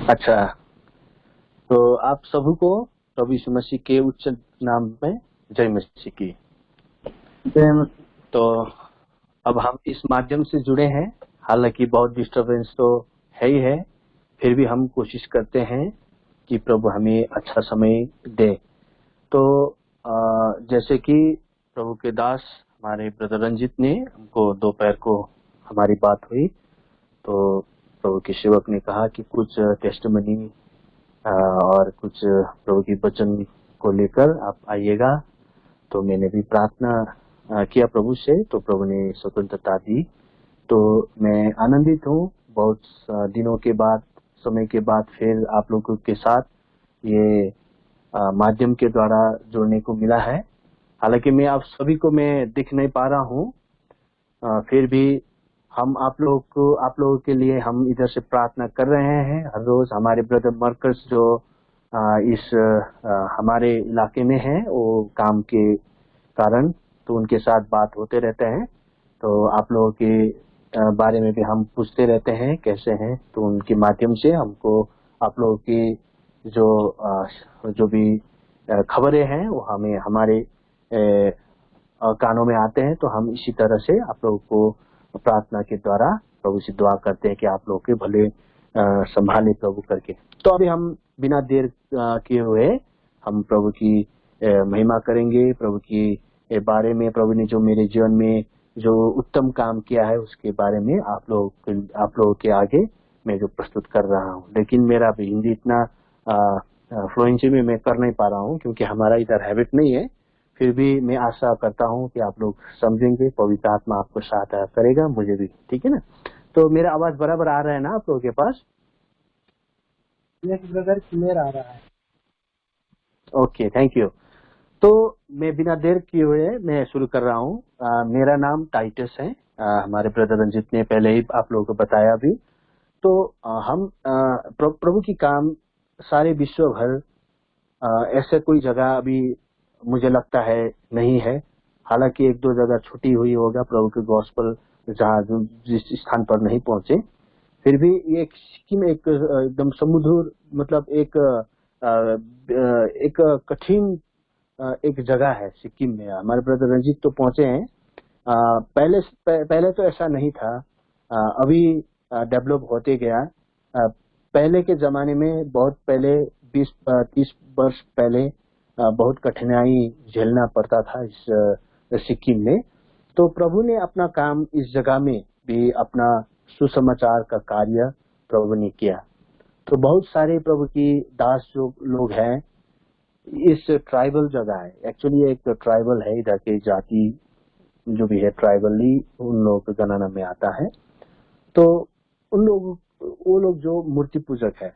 अच्छा, तो आप सभी को प्रभु यीशु मसीह के उच्च नाम में जय मसीह की। तो अब हम इस माध्यम से जुड़े हैं, हालांकि बहुत डिस्टरबेंस तो है ही है, फिर भी हम कोशिश करते हैं कि प्रभु हमें अच्छा समय दे। तो जैसे कि प्रभु के दास हमारे ब्रदर रंजित ने हमको दोपहर को हमारी बात हुई, तो प्रभु के सेवक ने कहा कि कुछ टेस्टमनी और कुछ प्रभु की वचन को लेकर आप आइएगा। तो मैंने भी प्रार्थना किया प्रभु से, तो प्रभु ने स्वतंत्रता दी। तो मैं आनंदित हूँ, बहुत दिनों के बाद, समय के बाद फिर आप लोगों के साथ ये माध्यम के द्वारा जुड़ने को मिला है। हालांकि मैं आप सभी को मैं दिख नहीं पा रहा हूँ, फिर भी हम आप लोगों के लिए हम इधर से प्रार्थना कर रहे हैं हर रोज। हमारे ब्रदर मर्कस जो इस हमारे इलाके में है, वो काम के कारण तो उनके साथ बात होते रहते हैं। तो आप लोगों के बारे में भी हम पूछते रहते हैं कैसे हैं, तो उनके माध्यम से हमको आप लोगों की जो भी खबरें हैं वो हमें हमारे कानों में आते हैं। तो हम इसी तरह से आप लोगों को प्रार्थना के द्वारा प्रभु से दुआ करते हैं कि आप लोगों के भले संभाले प्रभु करके। तो अभी हम बिना देर किए हुए हम प्रभु की महिमा करेंगे, प्रभु की बारे में, प्रभु ने जो मेरे जीवन में जो उत्तम काम किया है उसके बारे में आप लोगों के आगे मैं जो प्रस्तुत कर रहा हूँ। लेकिन मेरा भी हिंदी इतना फ्लुएंसी में मैं कर नहीं पा रहा हूँ क्योंकि हमारा इधर हैबिट नहीं है। फिर भी मैं आशा करता हूँ कि आप लोग समझेंगे, पवित्र आत्मा आपको सहायता करेगा, मुझे भी, ठीक है ना। तो मेरा आवाज बराबर आ रहा है ना आप लोगों के पास? यस ब्रदर, क्लियर आ रहा है। Okay, thank you. तो मैं बिना देर किए हुए मैं शुरू कर रहा हूँ। मेरा नाम टाइटस है। हमारे ब्रदर रंजित ने पहले ही आप लोगों को बताया भी। तो हम प्रभु की काम सारे विश्व भर ऐसे कोई जगह अभी मुझे लगता है नहीं है। हालांकि एक दो जगह छुट्टी हुई होगा प्रभु के गॉस्पल जहाँ जिस स्थान पर नहीं पहुंचे, फिर भी ये सिक्किम एक एकदम समुद्र, मतलब एक कठिन एक जगह है सिक्किम में। हमारे ब्रदर रंजीत तो पहुंचे हैं। पहले तो ऐसा नहीं था, अभी डेवलप होते गया। पहले के जमाने में, बहुत पहले 20-30 वर्ष पहले बहुत कठिनाई झेलना पड़ता था इस सिक्किम में। तो प्रभु ने अपना काम इस जगह में भी, अपना सुसमाचार का कार्य प्रभु ने किया। तो बहुत सारे प्रभु की दास जो लोग हैं इस ट्राइबल जगह है, एक्चुअली एक ट्राइबल है, इधर के जाति जो भी है ट्राइबली उन लोगों के गणना में आता है। तो वो लोग जो मूर्ति पूजक है।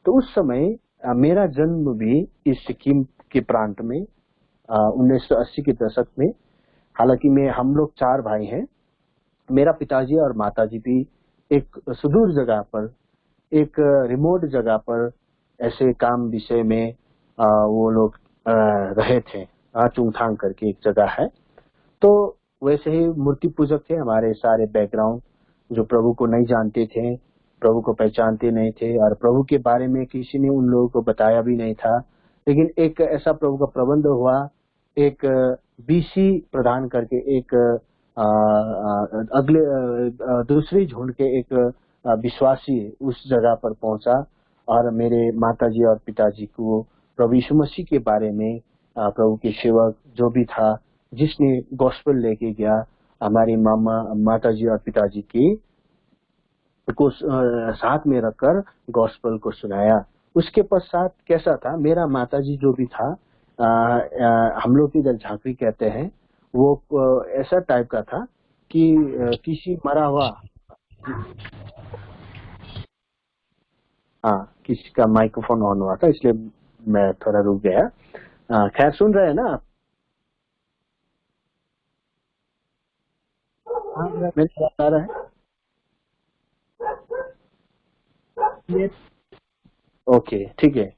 तो उस समय मेरा जन्म भी इस सिक्किम के प्रांत में 1980 के दशक में। हालांकि हम लोग 4 भाई हैं। मेरा पिताजी और माताजी भी एक सुदूर जगह पर, एक रिमोट जगह पर ऐसे काम विषय में वो लोग रहे थे। चुंगथांग करके एक जगह है। तो वैसे ही मूर्ति पूजक थे हमारे सारे बैकग्राउंड, जो प्रभु को नहीं जानते थे, प्रभु को पहचानते नहीं थे, और प्रभु के बारे में किसी ने उन लोगों को बताया भी नहीं था। लेकिन एक ऐसा प्रभु का प्रबंध हुआ, एक बीसी प्रदान करके एक अगले दूसरी झुंड के एक विश्वासी उस जगह पर पहुंचा, और मेरे माताजी और पिताजी को प्रभु यीशु मसीह के बारे में प्रभु के सेवक जो भी था, जिसने गॉस्पेल लेके गया, हमारी माताजी और पिताजी की को साथ में रखकर गॉस्पेल को सुनाया। उसके पश्चात कैसा था, मेरा माताजी जो भी था, हम लोग इधर झांकरी कहते हैं, वो ऐसा टाइप का था कि किसी मरा हुआ, हाँ, किसी का माइक्रोफोन ऑन हुआ था इसलिए मैं थोड़ा रुक गया। खैर, सुन रहे हैं ना आप? हाँ ब्रदर, मेरी बात आ रहा है? ये ओके, ठीक है।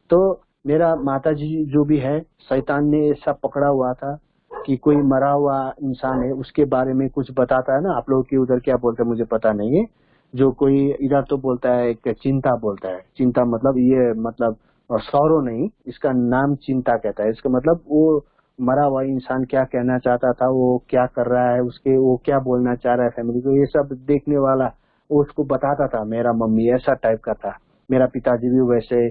तो मेरा माताजी जो भी है, शैतान ने ऐसा पकड़ा हुआ था कि कोई मरा हुआ इंसान है उसके बारे में कुछ बताता है ना, आप लोगों के उधर क्या बोलते हैं मुझे पता नहीं है, जो कोई इधर तो बोलता है एक चिंता बोलता है, चिंता मतलब ये मतलब सौरो नहीं, इसका नाम चिंता कहता है। इसका मतलब वो मरा हुआ इंसान क्या कहना चाहता था, वो क्या कर रहा है, उसके वो क्या बोलना चाह रहा है फैमिली को, ये सब देखने वाला वो उसको बताता था। मेरा मम्मी ऐसा टाइप का था, मेरा पिताजी भी वैसे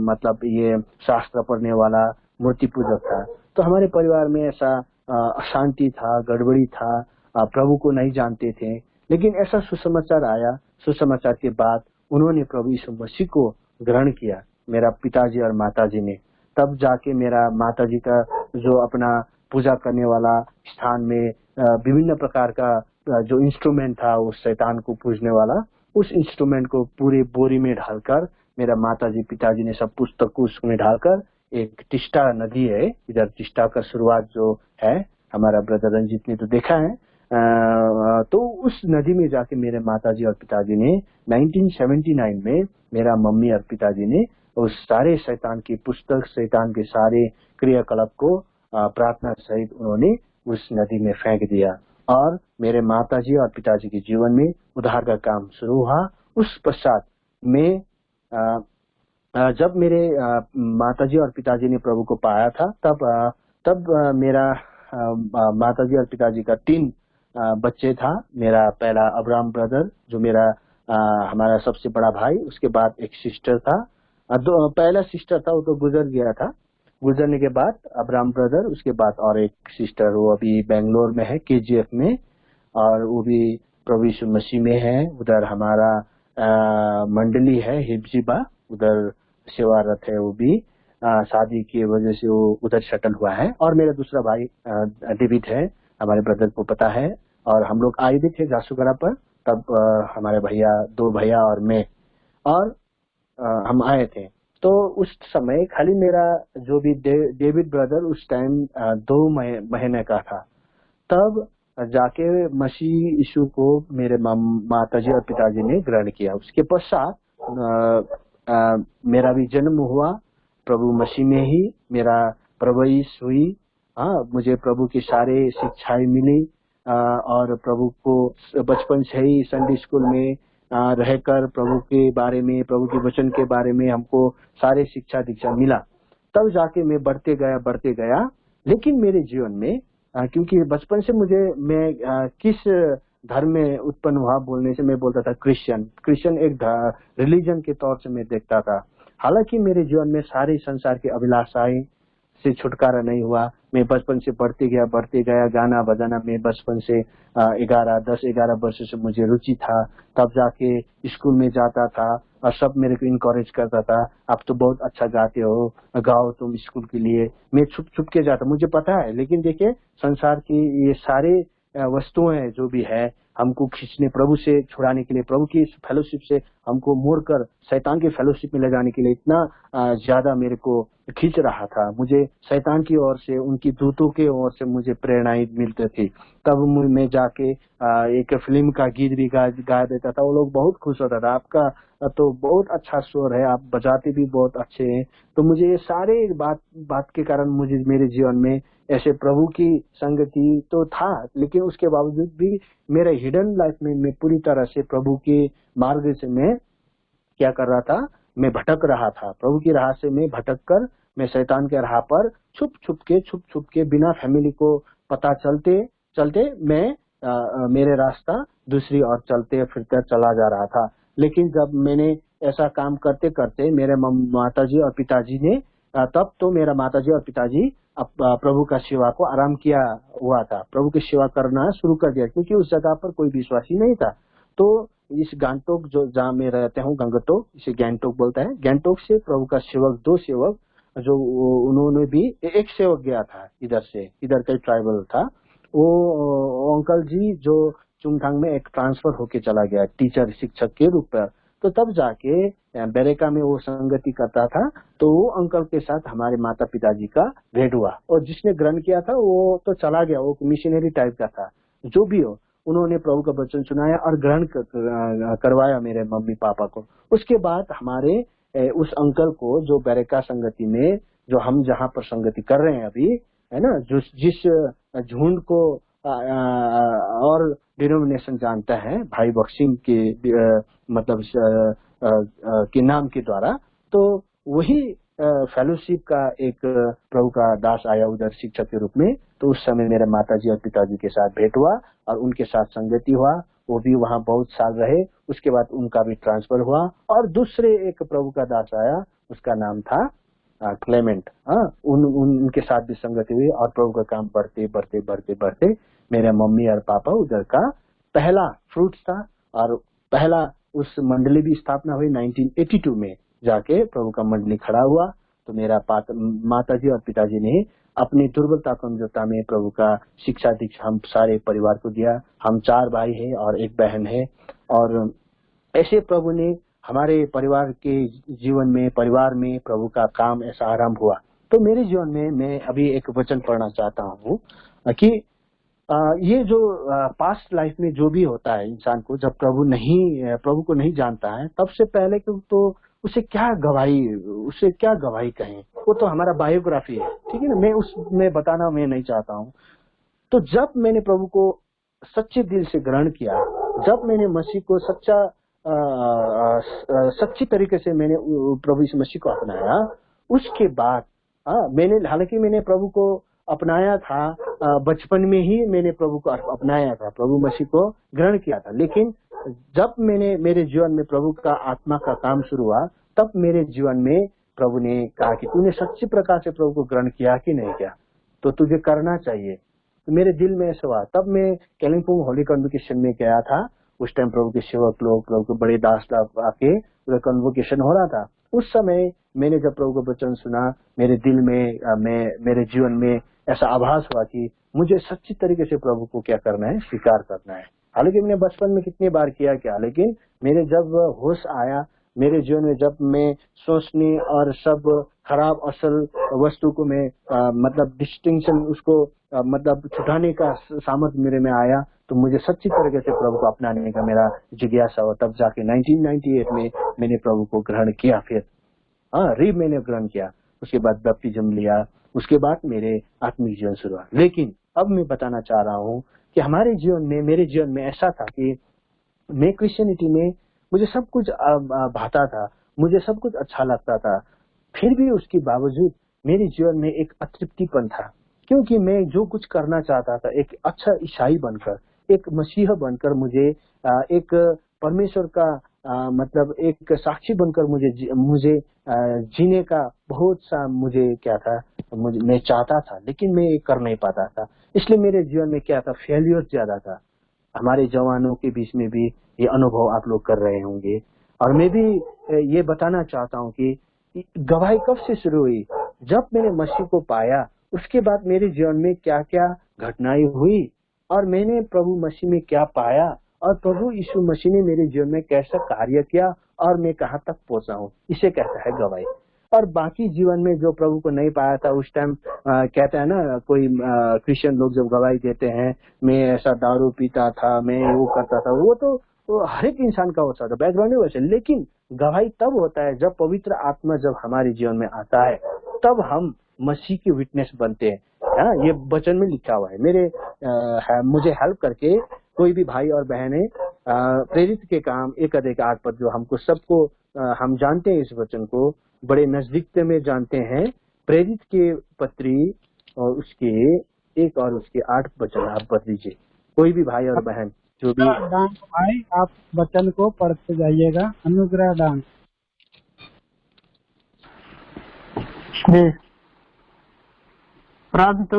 मतलब ये शास्त्र पढ़ने वाला मूर्ति पूजक था। तो हमारे परिवार में ऐसा अशांति था, गड़बड़ी था, प्रभु को नहीं जानते थे। लेकिन ऐसा सुसमाचार आया, सुसमाचार के बाद उन्होंने प्रभु यीशु मसीह को ग्रहण किया, मेरा पिताजी और माताजी ने। तब जाके मेरा माताजी का जो अपना पूजा करने वाला स्थान में विभिन्न प्रकार का जो इंस्ट्रूमेंट था उस शैतान को पूजने वाला, उस इंस्ट्रूमेंट को पूरे बोरी में डालकर मेरा माताजी पिताजी ने सब पुस्तक को उसमें डालकर, एक टिस्टा नदी है इधर, टिस्टा का शुरुआत जो है, हमारा ब्रदर रंजीत ने तो देखा है, तो उस नदी में जाके मेरे माताजी और पिताजी ने 1979 में मेरा मम्मी और पिताजी ने उस सारे शैतान की पुस्तक, शैतान के सारे क्रियाकलाप को प्रार्थना सहित उन्होंने उस नदी में फेंक दिया। और मेरे माताजी और पिताजी के जीवन में उद्धार का काम शुरू हुआ। उस पश्चात में जब मेरे माताजी और पिताजी ने प्रभु को पाया था, तब मेरा माताजी और पिताजी का 3 बच्चे था। मेरा पहला अब्राहम ब्रदर जो मेरा हमारा सबसे बड़ा भाई, उसके बाद एक सिस्टर था, पहला सिस्टर था वो तो गुजर गया था, गुजरने के बाद अब्राहम ब्रदर, उसके बाद और एक सिस्टर, वो अभी बेंगलोर में है KGF में, और वो भी प्रभु यीशु मसीह में है। उधर हमारा मंडली है हिब्जिबा, उधर सेवारत है, वो भी शादी की वजह से वो उधर शटल हुआ है। और मेरा दूसरा भाई डेविड है, हमारे ब्रदर को पता है। और हम लोग आए भी थे झासुगड़ा पर, तब हमारे भैया, 2 भैया और मैं, और हम आए थे। तो उस समय खाली मेरा जो भी डेविड ब्रदर उस टाइम 2 महीने का था। तब जाके मसीह यीशु को मेरे माताजी और पिताजी ने ग्रहण किया। उसके पश्चात मेरा भी जन्म हुआ प्रभु मसीह में ही, मेरा प्रवेश हुई। मुझे प्रभु की सारे शिक्षाएं मिली, और प्रभु को बचपन से ही संडे स्कूल में रहकर प्रभु के बारे में, प्रभु के वचन के बारे में हमको सारे शिक्षा दीक्षा मिला। तब जाके मैं बढ़ते गया। लेकिन मेरे जीवन में क्योंकि बचपन से मैं किस धर्म में उत्पन्न हुआ बोलने से मैं बोलता था क्रिश्चियन एक रिलीजन के तौर से मैं देखता था। हालांकि मेरे जीवन में सारे संसार की अभिलाषाएं से छुटकारा नहीं हुआ। मैं बचपन से बढ़ते गया, गाना बजाना में बचपन से 10-11 वर्ष से मुझे रुचि था। तब जाके स्कूल में जाता था और सब मेरे को इनकरेज करता था, आप तो बहुत अच्छा गाते हो, गाओ तुम स्कूल के लिए। मैं छुप के जाता, मुझे पता है। लेकिन देखिए संसार की ये सारे वस्तुएं जो भी है हमको खींचने, प्रभु से छुड़ाने के लिए, प्रभु की फेलोशिप से हमको मोड़कर शैतान के फेलोशिप में ले जाने के लिए इतना ज्यादा मेरे को खींच रहा था। मुझे शैतान की ओर से, उनकी दूतों के ओर से मुझे प्रेरणाएं मिलती थी। तब मैं जाके एक फिल्म का गीत भी गा देता था। वो लोग बहुत खुश होता था, आपका तो बहुत अच्छा स्वर है, आप बजाते भी बहुत अच्छे हैं। तो मुझे ये सारे बात के कारण मुझे मेरे जीवन में ऐसे प्रभु की संगति तो था, लेकिन उसके बावजूद भी मेरे हिडन लाइफ में मैं पूरी तरह से प्रभु के मार्ग से मैं क्या कर रहा था, मैं भटक रहा था। प्रभु की राह से मैं भटक कर मैं शैतान के राह पर छुप छुप के बिना फैमिली को पता चलते मैं मेरे रास्ता दूसरी ओर चलते फिरते चला जा रहा था। लेकिन जब मैंने ऐसा काम करते करते मेरे माताजी और पिताजी ने तब तो मेरा माताजी और पिताजी प्रभु का सेवा को आराम किया हुआ था, प्रभु की सेवा करना शुरू कर दिया, क्योंकि उस जगह पर कोई विश्वासी नहीं था। तो इस गैंगटोक जो जहाँ मैं रहते हूँ, गंगटोक, इसे गैंगटोक बोलता है, गैंगटोक से प्रभु का सेवक, 2 सेवक जो उन्होंने भी, एक सेवक गया था इधर से, इधर का ट्राइबल था वो अंकल जी, जो चुंगथांग में एक ट्रांसफर होके चला गया टीचर, शिक्षक के रूप में। तो तब जाके बेरेका में वो संगति करता था। तो वो अंकल के साथ हमारे माता पिताजी का भेंट हुआ, और जिसने ग्रहण किया था वो तो चला गया, वो मिशनरी टाइप का था। जो भी हो, उन्होंने प्रभु का वचन सुनाया और ग्रहण करवाया मेरे मम्मी पापा को। उसके बाद हमारे उस अंकल को, जो बेरेका संगति में, जो हम जहाँ पर संगति कर रहे हैं अभी, है ना, जिस झुंड को और डिनोमिनेशन जानता है भाई बॉक्सिंग के मतलब के नाम के द्वारा, तो वही फेलोशिप का एक प्रभु का दास आया उधर शिक्षक के रूप में। तो उस समय मेरे माताजी और पिताजी के साथ भेंट हुआ और उनके साथ संगति हुआ। वो भी वहाँ बहुत साल रहे, उसके बाद उनका भी ट्रांसफर हुआ और दूसरे एक प्रभु का दास आया, उसका नाम था क्लेमेंट। उनके साथ भी संगति हुई और प्रभु का काम बढ़ते बढ़ते बढ़ते बढ़ते मेरे मम्मी और पापा उधर का पहला फ्रूट्स था और पहला उस मंडली भी स्थापना हुई 1982 में जाके प्रभु का मंडली खड़ा हुआ। तो मेरा माताजी और पिताजी ने अपनी दुर्बलता कमजोरता में प्रभु का शिक्षा दीक्षा हम सारे परिवार को दिया। हम 4 भाई हैं और 1 बहन है और ऐसे प्रभु ने हमारे परिवार के जीवन में परिवार में प्रभु का काम ऐसा आरंभ हुआ। तो मेरे जीवन में मैं अभी एक वचन पढ़ना चाहता हूँ कि ये जो पास्ट लाइफ में जो भी होता है इंसान को, जब प्रभु को नहीं जानता है, तब से पहले तो उसे क्या गवाही कहें, वो तो हमारा बायोग्राफी है, ठीक है ना। मैं उसमें बताना मैं नहीं चाहता हूँ। तो जब मैंने प्रभु को सच्चे दिल से ग्रहण किया, जब मैंने मसीह को सच्ची तरीके से मैंने प्रभु यीशु मसीह को अपनाया, उसके बाद हालांकि मैंने प्रभु को अपनाया था बचपन में ही, मैंने प्रभु को अपनाया था, प्रभु मसीह को ग्रहण किया था। लेकिन जब मेरे जीवन में प्रभु का आत्मा का काम शुरू हुआ, तब मेरे जीवन में प्रभु ने कहा कि तूने सच्ची प्रकार से प्रभु को ग्रहण किया कि नहीं किया, तो तुझे करना चाहिए। तो मेरे दिल में ऐसा हुआ। तब मैं कालिम्पोंग होली कन्वोकेशन में गया था। उस टाइम प्रभु के सेवक लोग, प्रभु के बड़े दास लोग आके कन्वोकेशन हो रहा था। उस समय मैंने जब प्रभु का वचन सुना, मेरे दिल में मेरे जीवन में ऐसा आभास हुआ कि मुझे सच्ची तरीके से प्रभु को क्या करना है, स्वीकार करना है। हालांकि मैंने बचपन में कितनी बार किया क्या, लेकिन मेरे जब होश आया मेरे जीवन में, जब मैं सोचने और सब खराब असल वस्तु को मैं मतलब डिस्टिंक्शन उसको मतलब छुटाने का सामर्थ्य मेरे में आया, तो मुझे सच्ची तरीके से प्रभु को अपनाने का मेरा जिज्ञासा हुआ। तब जाके 1998 में मैंने प्रभु को ग्रहण किया। फिर मैंने ग्रहण किया, उसके बाद बैप्टिज्म लिया, उसके बाद मेरे आत्मिक जीवन शुरू हुआ। लेकिन अब मैं बताना चाह रहा हूँ कि हमारे जीवन में, मेरे जीवन में ऐसा था कि मैं क्रिश्चियनिटी में मुझे सब कुछ भाता था, मुझे सब कुछ अच्छा लगता था, फिर भी उसके बावजूद मेरे जीवन में एक अतृप्तिपन था। क्योंकि मैं जो कुछ करना चाहता था, एक अच्छा ईसाई बनकर, एक मसीह बनकर, मुझे एक परमेश्वर का मतलब एक साक्षी बनकर मुझे जीने का बहुत सा मुझे क्या था, मैं चाहता था, लेकिन मैं ये कर नहीं पाता था। इसलिए मेरे जीवन में क्या था, फेलियर ज्यादा था। हमारे जवानों के बीच में भी ये अनुभव आप लोग कर रहे होंगे। और मैं भी ये बताना चाहता हूँ कि गवाही कब से शुरू हुई, जब मैंने मसीह को पाया, उसके बाद मेरे जीवन में क्या क्या घटनाएं हुई और मैंने प्रभु मसीह में क्या पाया और प्रभु यीशु मसीह ने मेरे जीवन में कैसा कार्य किया और मैं कहाँ तक पहुंचा हूँ, इसे कहता है गवाही। और बाकी जीवन में जो प्रभु को नहीं पाया था, उस टाइम कहता है ना, कोई क्रिश्चियन लोग जब गवाही देते हैं, मैं ऐसा दारू पीता था, मैं वो करता था, वो तो हर एक इंसान का होता था, बैकग्राउंड है वैसे। लेकिन गवाही तब होता है जब पवित्र आत्मा जब हमारे जीवन में आता है, तब हम मसीह की विटनेस बनते हैं। ये वचन में लिखा हुआ है। मुझे हेल्प करके कोई भी भाई और बहन है, प्रेरित के काम 1:8 जो हमको सबको हम जानते हैं, इस वचन को बड़े नजदीक में जानते हैं। प्रेरित के पत्री और उसके 1 और उसके 8 वचन आप पढ़ लीजिए, कोई भी भाई और बहन जो भी। दान भाई आप वचन को पढ़ते जाइएगा। अनुग्रह दान जी। परंतु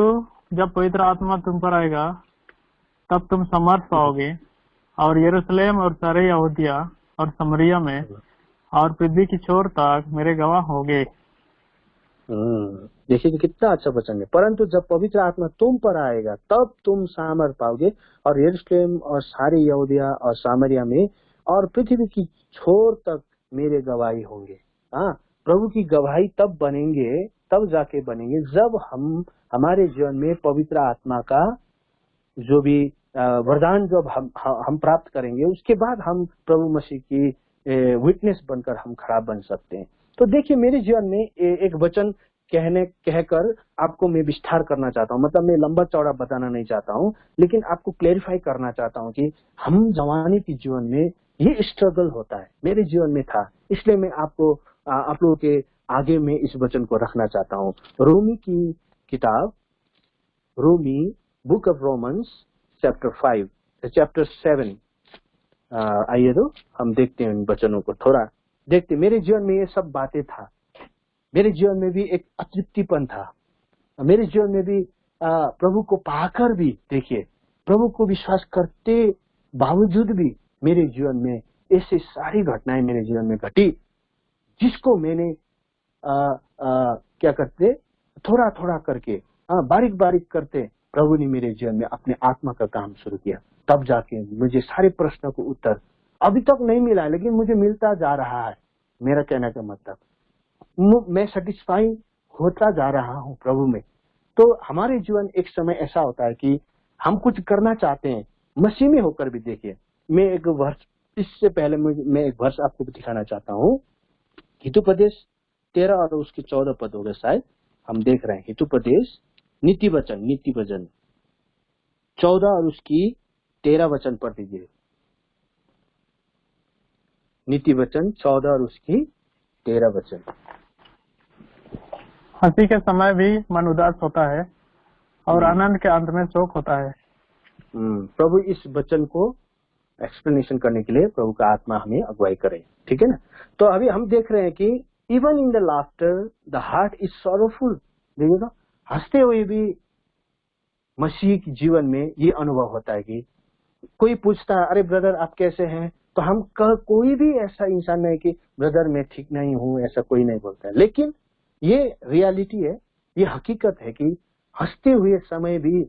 जब पवित्र आत्मा तुम पर आएगा, तब तुम समर्थ पाओगे और यरूशलेम और सारे यहूदिया और समरिया में और पृथ्वी की छोर तक मेरे गवाह होगे। देखिए कितना अच्छा वचन है। परंतु जब पवित्र आत्मा तुम पर आएगा, तब तुम सामर्थ पाओगे और यरूशलेम और सारे यहूदिया और सामरिया में और पृथ्वी की छोर तक मेरे गवाही होंगे। प्रभु की गवाही तब बनेंगे, तब जाके बनेंगे, जब हम हमारे जीवन में पवित्र आत्मा का जो भी वरदान जब हम प्राप्त करेंगे, उसके बाद हम प्रभु मसीह की विटनेस बनकर हम खड़ा बन सकते हैं। तो देखिए मेरे जीवन में एक वचन कहकर आपको मैं विस्तार करना चाहता हूँ, मतलब मैं लंबा चौड़ा बताना नहीं चाहता हूँ, लेकिन आपको क्लेरिफाई करना चाहता हूँ कि हम जवानी के जीवन में ये स्ट्रगल होता है, मेरे जीवन में था, इसलिए मैं आपको आप लोगों के आगे में इस वचन को रखना चाहता हूँ। रोमी की किताब, Romi, book of Romans chapter 5 chapter 7, आइए तो हम देखते हैं इन वचनों को, थोड़ा देखते। मेरे जीवन में ये सब बातें था, मेरे जीवन में भी एक अतृप्तिपन था, मेरे जीवन में भी प्रभु को पाकर भी, देखिए प्रभु को विश्वास करते बावजूद भी मेरे जीवन में ऐसी सारी घटनाएं मेरे जीवन में घटी, जिसको मैंने क्या करते, थोड़ा थोड़ा करके, बारीक बारीक करते प्रभु ने मेरे जीवन में अपने आत्मा का काम शुरू किया। तब जाके मुझे सारे प्रश्नों को उत्तर अभी तक नहीं मिला, लेकिन मुझे मिलता जा रहा है। मेरा कहने का मतलब, मैं सेटिस्फाई होता जा रहा हूँ प्रभु में। तो हमारे जीवन एक समय ऐसा होता है कि हम कुछ करना चाहते हैं मसीह में होकर भी। देखिए मैं एक वर्ष, इससे पहले मैं एक वर्ष आपको दिखाना चाहता हूँ। हितोपदेश 13 और उसके 14 पद हो गए शायद, हम देख रहे हैं। हितोपदेश नीति वचन 14 और उसकी 13 वचन पढ़ दीजिए। नीति वचन 14 और उसकी 13 वचन। हंसी के समय भी मन उदास होता है और आनंद के अंत में शोक होता है। प्रभु इस वचन को एक्सप्लेनेशन करने के लिए प्रभु का आत्मा हमें अगुवाई करे, ठीक है ना। तो अभी हम देख रहे हैं कि even in the laughter the heart is sorrowful. देखिए ना, हंसते हुए भी मसीह के जीवन में ये अनुभव होता है कि कोई पूछता है, अरे ब्रदर आप कैसे हैं, तो हम कोई भी ऐसा इंसान नहीं कि ब्रदर मैं ठीक नहीं हूँ, ऐसा कोई नहीं बोलता है। लेकिन ये रियलिटी है, ये हकीकत है कि हंसते हुए समय भी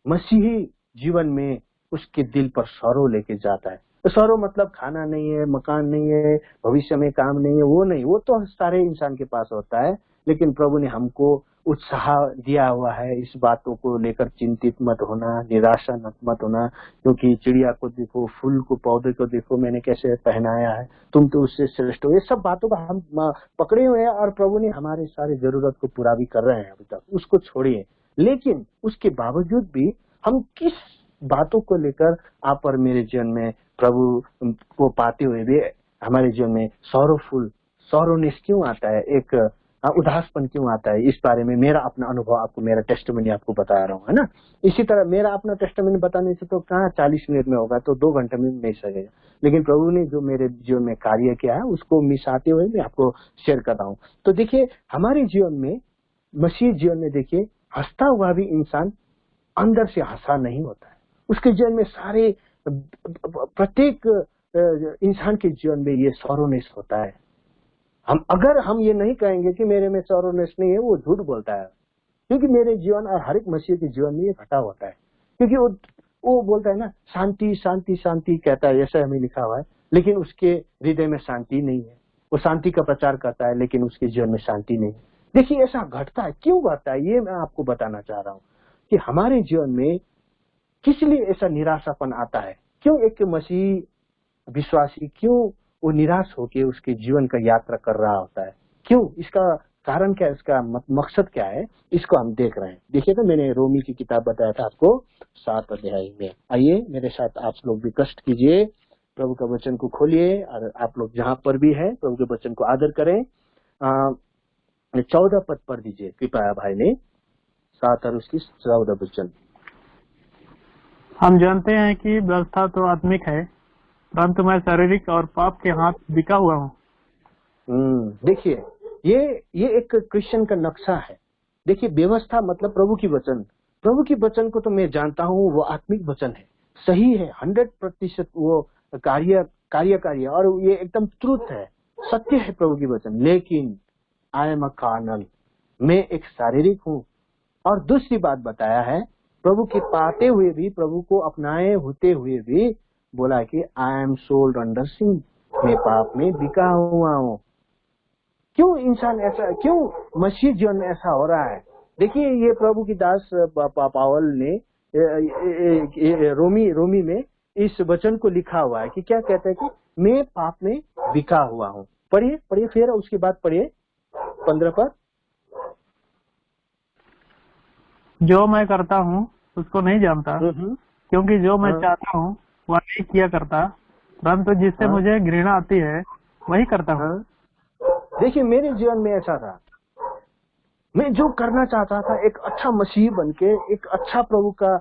मसीही जीवन में उसके दिल पर सौरो लेके जाता है। तो सौरो मतलब खाना नहीं है, मकान नहीं है, भविष्य में काम नहीं है, वो नहीं, वो तो सारे इंसान के पास होता है। लेकिन प्रभु ने हमको उत्साह दिया हुआ है, इस बातों को लेकर चिंतित मत होना, निराशा मत होना, क्योंकि चिड़िया को देखो, फूल को, पौधे को देखो, मैंने कैसे पहनाया है, तुम तो उससे श्रेष्ठ हो। ये सब बातों का हम पकड़े हुए हैं और प्रभु ने हमारे सारे जरूरत को पूरा भी कर रहे हैं अभी तक, उसको छोड़िए। लेकिन उसके बावजूद भी हम किस बातों को लेकर आप और मेरे जीवन में प्रभु को पाते हुए भी हमारे जीवन में सौरोनेस क्यों आता है, एक उदासपन क्यों आता है, इस बारे में मेरा अपना अनुभव आपको, मेरा टेस्टिमनी आपको बता रहा हूँ, है ना। इसी तरह मेरा अपना टेस्टिमनी बताने से तो कहाँ 40 मिनट में होगा, तो 2 घंटे में नहीं सकेगा। लेकिन प्रभु ने जो मेरे जीवन में कार्य किया है उसको मिसाते हुए मैं आपको शेयर कर रहा हूँ। तो देखिए हमारे जीवन में, मसीह जीवन में, देखिए हंसता हुआ भी इंसान अंदर से हंसा नहीं होता है। उसके जीवन में सारे, प्रत्येक इंसान के जीवन में ये सौरोनेस होता है। अगर हम ये नहीं कहेंगे कि मेरे में सौरोनेस नहीं है, वो झूठ बोलता है। क्योंकि मेरे जीवन और हर एक मसीह के जीवन में ये घटा होता है। क्योंकि वो बोलता है ना, शांति शांति शांति कहता है, ऐसा हमें लिखा हुआ है, लेकिन उसके हृदय में शांति नहीं है। वो शांति का प्रचार करता है, लेकिन उसके जीवन में शांति नहीं है। देखिए ऐसा घटता है, क्यों घटता है, ये मैं आपको बताना चाह रहा हूँ कि हमारे जीवन में किस लिए ऐसा निराशापन आता है। क्यों एक मसीह विश्वासी, क्यों वो निराश होकर उसके जीवन का यात्रा कर रहा होता है, क्यों, इसका कारण क्या है, इसका मकसद क्या है, इसको हम देख रहे हैं। देखिए तो मैंने रोमी की किताब बताया था आपको 7 अध्याय में। आइए मेरे साथ आप लोग भी कष्ट कीजिए, प्रभु का वचन को खोलिए, और आप लोग जहां पर भी है प्रभु के वचन को आदर करें। 14 पद पढ़ दीजिए कृपया भाई ने, 7 और उसकी 14 वचन। हम जानते हैं कि व्यवस्था तो आत्मिक है, परंतु मैं शारीरिक और पाप के हाथ बिका हुआ हूँ। देखिए ये एक क्रिश्चियन का नक्शा है। देखिए व्यवस्था मतलब प्रभु की वचन, प्रभु की वचन को तो मैं जानता हूँ वो आत्मिक वचन है, सही है, 100% वो कार्यकारी, और ये एकदम ट्रूथ है, सत्य है प्रभु की वचन। लेकिन आई एम अ कार्नल, मैं एक शारीरिक हूँ। और दूसरी बात बताया है, प्रभु के पाते हुए भी, प्रभु को अपनाए होते हुए भी बोला कि आई एम सोल्ड अंडर सिन, मैं पाप में बिका हुआ हूँ। क्यों इंसान ऐसा, क्यों मसीह जीवन में ऐसा हो रहा है। देखिए ये प्रभु की दास पावल ने रोमी में इस वचन को लिखा हुआ है कि क्या कहता है कि मैं पाप में बिका हुआ हूँ। पढ़िए फिर उसके बाद पढ़िए 15 पर। जो मैं करता हूँ उसको नहीं जानता, क्योंकि जो मैं हाँ। चाहता हूँ वह नहीं किया करता, परंतु जिससे हाँ। मुझे घृणा आती है वही करता हूँ। हाँ। देखिए मेरे जीवन में ऐसा था, मैं जो करना चाहता था, एक अच्छा मसीह बनके, एक अच्छा प्रभु का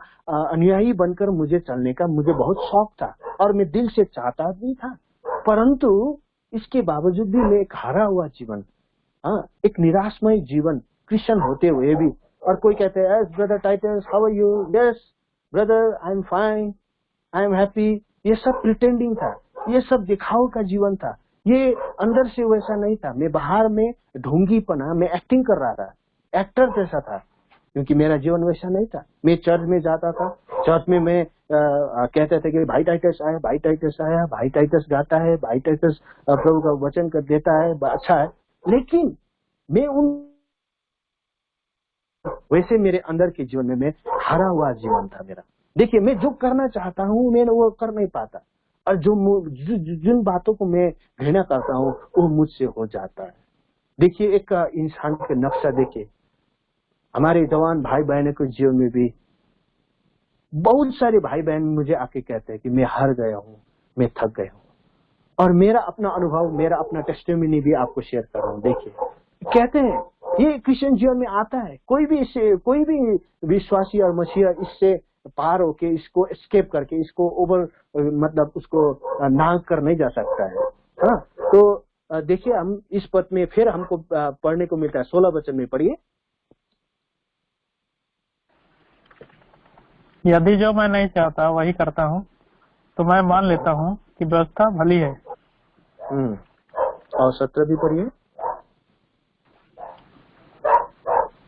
अनुयायी बनकर मुझे चलने का मुझे बहुत शौक था और मैं दिल से चाहता भी था, परंतु इसके बावजूद भी मैं एक हारा हुआ जीवन, एक निराशमय जीवन क्रिश्चियन होते हुए भी। और कोई कहते हैं brother Titus how are you, yes brother I am fine, I am happy, ये सब प्रिटेंडिंग था, ये सब दिखाओ का जीवन था, ये अंदर से वैसा नहीं था। मैं बाहर में ढोंगीपना, मैं एक्टिंग कर रहा था, एक्टर जैसा था, क्योंकि मेरा जीवन वैसा नहीं था। मैं चर्च में जाता था, चर्च में मैं कहते थे कि भाई टाइटस आया, भाई टाइटस आया, भाई टाइटस गाता है, भाई टाइटस प्रभु का वचन कर देता है, अच्छा है, लेकिन मैं उन वैसे मेरे अंदर के जीवन में मैं हारा हुआ जीवन था मेरा। देखिए मैं जो करना चाहता हूँ मैं वो कर नहीं पाता, और जिन बातों को मैं घृणा करता हूँ वो मुझसे हो जाता है। देखिए एक इंसान का नक्शा देखिए, हमारे जवान भाई बहनों के जीवन में भी बहुत सारे भाई बहन मुझे आके कहते हैं कि मैं हार गया हूँ, मैं थक गया हूँ, और मेरा अपना अनुभव, मेरा अपना टेस्टिमनी भी आपको शेयर कर रहा हूँ। देखिए कहते हैं ये क्रिश्चियन जीवन में आता है, कोई भी विश्वासी और मसीहा इससे पार होके, इसको एस्केप करके, इसको ओवर मतलब उसको नांग कर नहीं जा सकता है। हाँ, तो देखिए हम इस पद में फिर हमको पढ़ने को मिलता है, 16 वचन में पढ़िए। यदि जो मैं नहीं चाहता वही करता हूँ, तो मैं मान लेता हूँ कि व्यवस्था भली है। और 17 भी पढ़िए।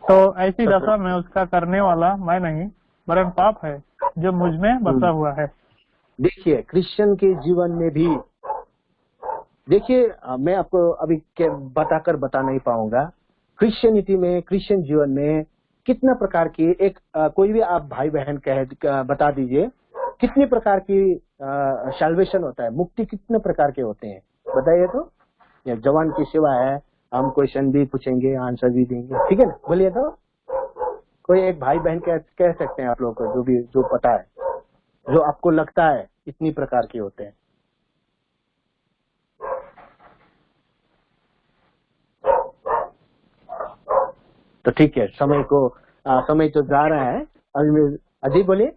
तो ऐसी दशा में उसका करने वाला मैं नहीं, वरन पाप है जो मुझ में बसा हुआ है। देखिए क्रिश्चियन के जीवन में भी, देखिए मैं आपको अभी बता नहीं पाऊंगा क्रिश्चियनिटी में, क्रिश्चियन जीवन में कितना प्रकार की एक कोई भी आप भाई बहन बता दीजिए कितने प्रकार की सैल्वेशन होता है, मुक्ति कितने प्रकार के होते हैं बताइए। तो या जवान की सेवा है, हम क्वेश्चन भी पूछेंगे, आंसर भी देंगे, ठीक है ना, बोलिए। तो कोई एक भाई बहन कह सकते हैं आप लोग को, जो पता है, जो आपको लगता है इतनी प्रकार के होते हैं। तो ठीक है, समय तो जा रहा है, अभी मैं अजय बोलिए।